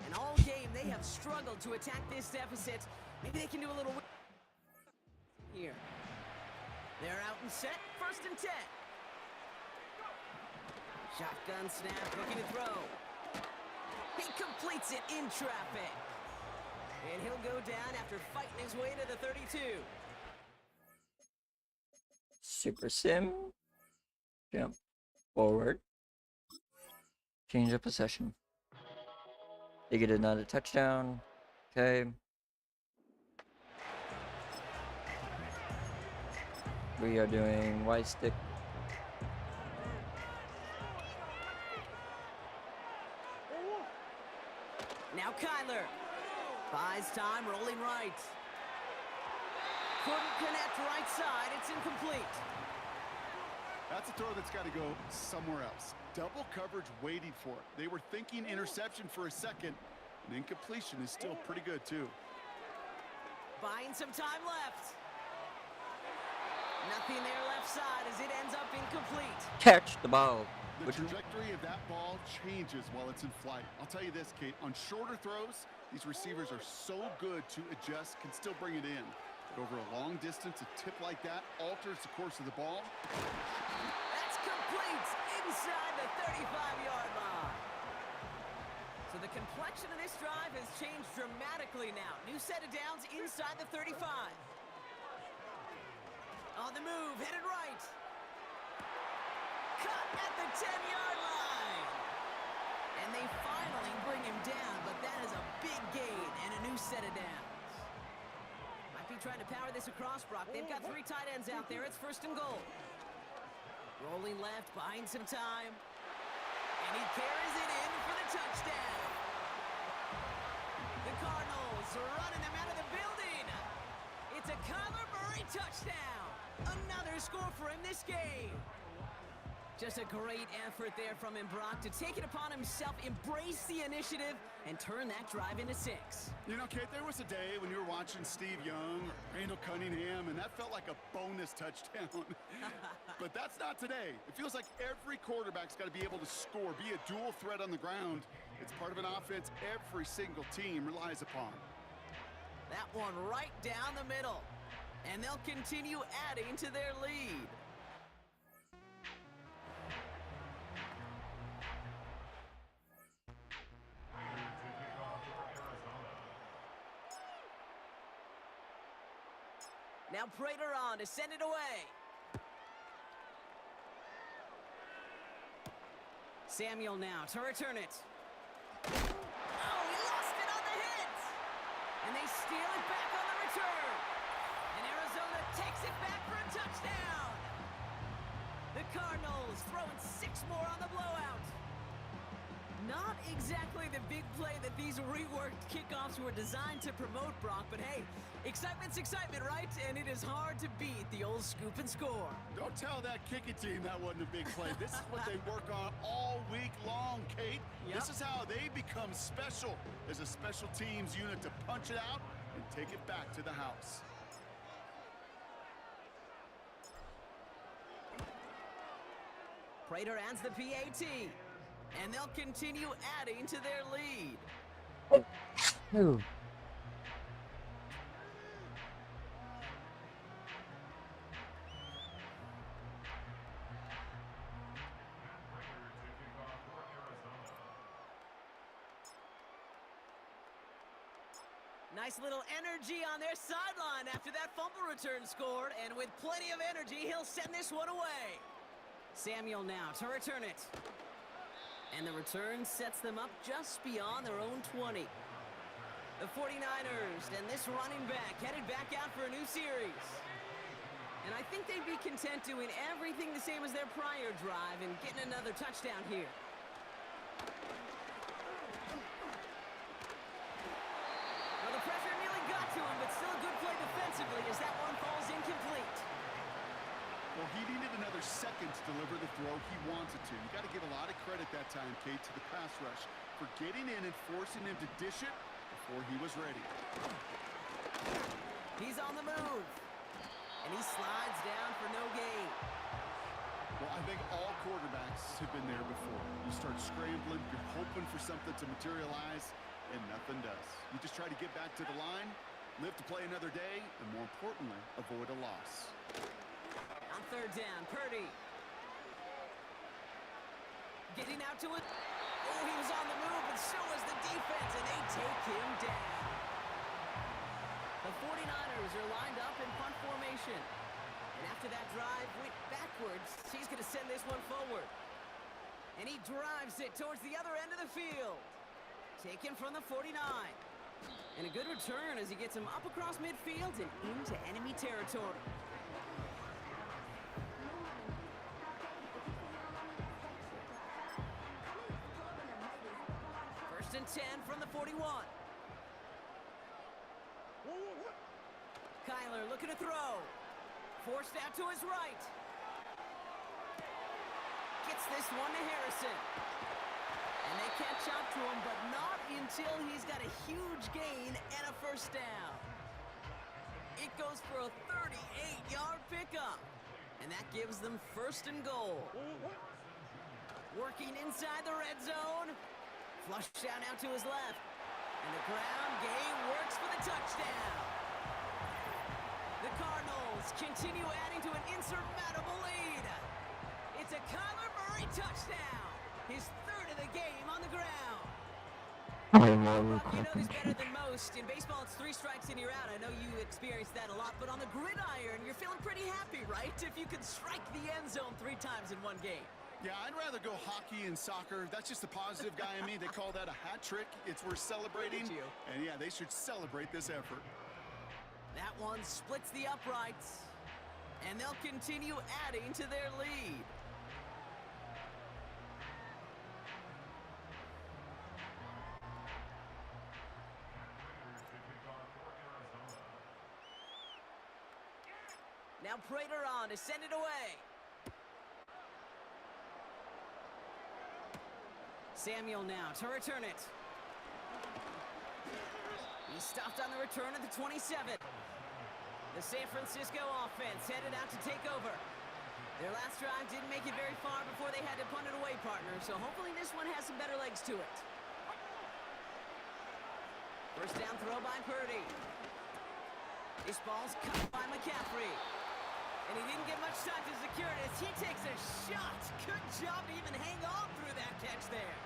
B: And all game, they have struggled to attack this deficit. Maybe they can do a little here. They're out and set, 1st and 10. Shotgun snap, looking to throw. He completes it in traffic. And he'll go down after fighting his way to the 32.
A: Super sim. Jump forward. Change of possession. They get another touchdown. Okay. We are doing Y stick.
B: Now Kyler. Buys time, rolling right. Couldn't connect right side. It's incomplete.
C: That's a throw that's got to go somewhere else. Double coverage waiting for it. They were thinking interception for a second. An incompletion is still pretty good, too.
B: Buying some time left. Nothing there left side as it ends up incomplete.
A: Catch the ball.
C: The trajectory of that ball changes while it's in flight. I'll tell you this, Kate. On shorter throws, these receivers are so good to adjust, can still bring it in. But over a long distance, a tip like that alters the course of the ball.
B: That's complete inside the 35-yard line. So the complexion of this drive has changed dramatically now. New set of downs inside the 35. On the move, headed right. Cut at the 10-yard line. And they finally bring him down, but that is a big gain and a new set of downs. Might be trying to power this across, Brock. They've got 3 tight ends out there. It's 1st and goal. Rolling left, buying some time. And he carries it in for the touchdown. The Cardinals are running them out of the building. It's a Kyler Murray touchdown. Another score for him this game. Just a great effort there from him, Brock, to take it upon himself, embrace the initiative, and turn that drive into 6.
C: You know, Kate, there was a day when you were watching Steve Young or Randall Cunningham, and that felt like a bonus touchdown. But that's not today. It feels like every quarterback's got to be able to score, be a dual threat on the ground. It's part of an offense every single team relies upon.
B: That one right down the middle. And they'll continue adding to their lead. Now Prater on to send it away. Samuel now to return it. Oh, he lost it on the hit! And they steal it back on the return. And Arizona takes it back for a touchdown. The Cardinals throwing 6 more on the blowout. Not exactly the big play that these reworked kickoffs were designed to promote, Brock, but hey, excitement's excitement, right? And it is hard to beat the old scoop and score.
C: Don't tell that kicking team that wasn't a big play. This is what they work on all week long, Kate.
B: Yep.
C: This is how they become special as a special teams unit to punch it out and take it back to the house.
B: Prater adds the PAT, and they'll continue adding to their lead.
A: Ooh.
B: Nice little energy on their sideline after that fumble return scored, and with plenty of energy, he'll send this one away. Samuel now to return it. And the return sets them up just beyond their own 20. The 49ers and this running back headed back out for a new series. And I think they'd be content doing everything the same as their prior drive and getting another touchdown here. Well, the pressure nearly got to him, but still a good play defensively as that one falls incomplete.
C: Well, he needed another second to deliver the throw he wanted to. You got to give a lot of credit that time, Kate, to the pass rush for getting in and forcing him to dish it before he was ready.
B: He's on the move. And he slides down for no gain.
C: Well, I think all quarterbacks have been there before. You start scrambling, you're hoping for something to materialize, and nothing does. You just try to get back to the line, live to play another day, and more importantly, avoid a loss.
B: On third down, Purdy. Getting out to it. Oh, he was on the move, but so was the defense, and they take him down. The 49ers are lined up in punt formation. And after that drive went backwards, he's going to send this one forward. And he drives it towards the other end of the field. Taken from the 49. And a good return as he gets him up across midfield and into enemy territory. First and 10 from the 41. Kyler looking to throw. Forced out to his right. Gets this one to Harrison. And they catch up to him, but not until he's got a huge gain and a first down. It goes for a 38-yard pickup. And that gives them first and goal. Working inside the red zone. Flush down out to his left. And the ground game works for the touchdown. The Cardinals continue adding to an insurmountable lead. It's a Kyler Murray touchdown. His third of the game on the ground. Brock, you know this better than most. In baseball, it's 3 strikes and you're out. I know you experienced that a lot, but on the gridiron, you're feeling pretty happy, right? If you could strike the end zone 3 times in one game.
C: Yeah, I'd rather go hockey and soccer. That's just the positive guy in me. They call that a hat trick. It's worth celebrating. And yeah, they should celebrate this effort.
B: That one splits the uprights, and they'll continue adding to their lead. Now Prater on to send it away. Samuel now to return it. He stopped on the return at the 27. The San Francisco offense headed out to take over. Their last drive didn't make it very far before they had to punt it away, partner, so hopefully this one has some better legs to it. First down throw by Purdy. This ball's cut by McCaffrey. And he didn't get much time to secure it as he takes a shot. Good job to even hang on through that catch there.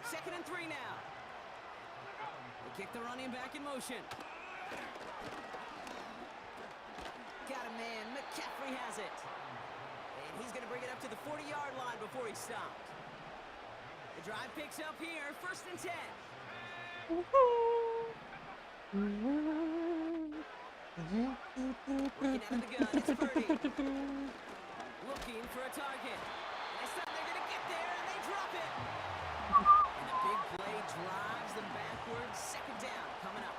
B: 2nd and 3 now. They kick the running back in motion. Got a man. McCaffrey has it. And he's going to bring it up to the 40-yard line before he stopped. The drive picks up here. 1st and 10. Working out of the gun. It's Purdy. Looking for a target. Next time they're going to get there, and they drop it. And the big play drives them backwards. 2nd down coming up.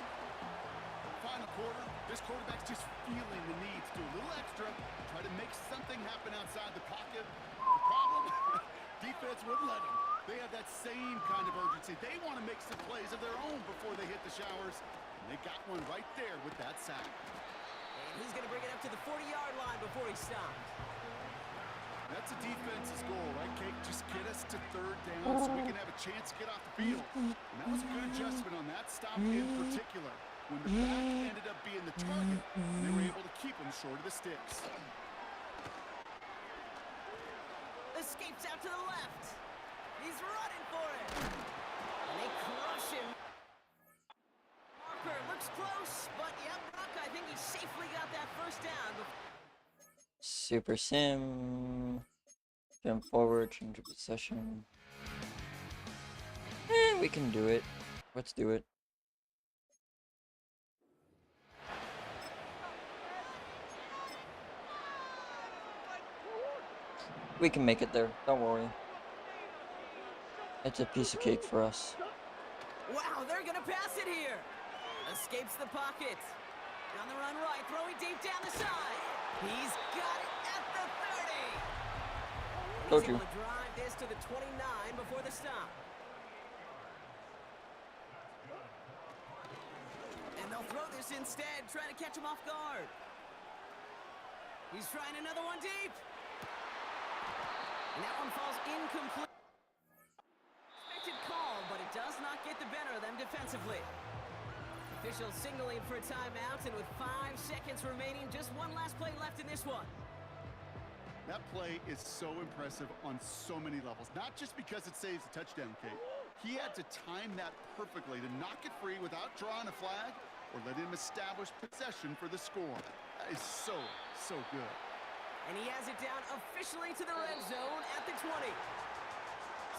C: Final quarter, this quarterback's just feeling the need to do a little extra, try to make something happen outside the pocket. The problem, defense wouldn't let them. They have that same kind of urgency. They want to make some plays of their own before they hit the showers. And they got one right there with that sack.
B: And he's going to bring it up to the 40-yard line before he stopped.
C: That's a defense's goal, right, Kate? Just get us to 3rd down so we can have a chance to get off the field. And that was a good adjustment on that stop in particular. When the back ended up being the target, they were able to keep him short of the sticks.
B: Escapes out to the left. He's running for it. And they crush him. Parker looks close, but yeah, Brock, I think he safely got that first down.
A: Super sim. Jump forward, change of possession. We can do it. Let's do it. We can make it there. Don't worry. It's a piece of cake for us.
B: Wow, they're going to pass it here. Escapes the pocket. On the run right, throwing deep down the side. He's got it at
A: Told
B: He's
A: you.
B: able to drive this to the 29 before the stop. And they'll throw this instead, trying to catch him off guard. He's trying another one deep. And that one falls incomplete. Expected call, but it does not get the better of them defensively. Officials signaling for a timeout, and with 5 seconds remaining, just one last play left in this one.
C: That play is so impressive on so many levels, not just because it saves a touchdown, Kate. He had to time that perfectly to knock it free without drawing a flag or let him establish possession for the score. That is so, so good.
B: And he has it down officially to the red zone at the 20.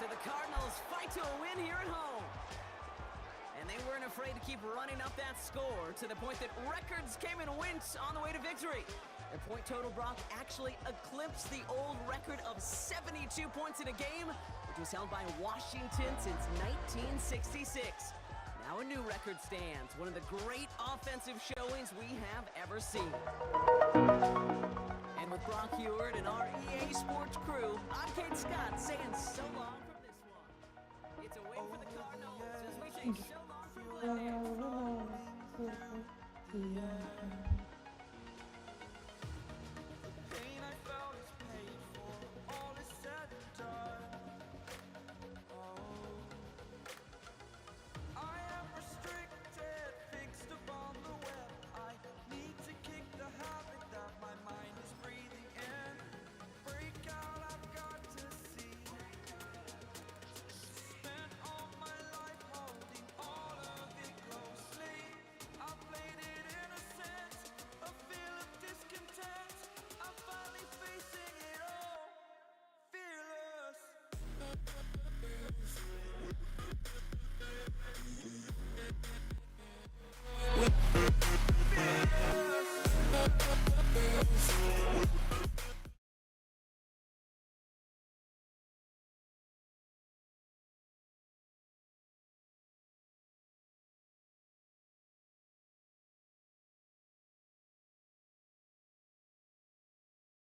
B: So the Cardinals fight to a win here at home. And they weren't afraid to keep running up that score to the point that records came and went on the way to victory. Their point total, Brock, actually eclipsed the old record of 72 points in a game, which was held by Washington since 1966. Now a new record stands, one of the great offensive showings we have ever seen. And with Brock Heward and our EA Sports crew, I'm Kate Scott saying so long from this one. It's a win for the Cardinals as we say so long from Glendale.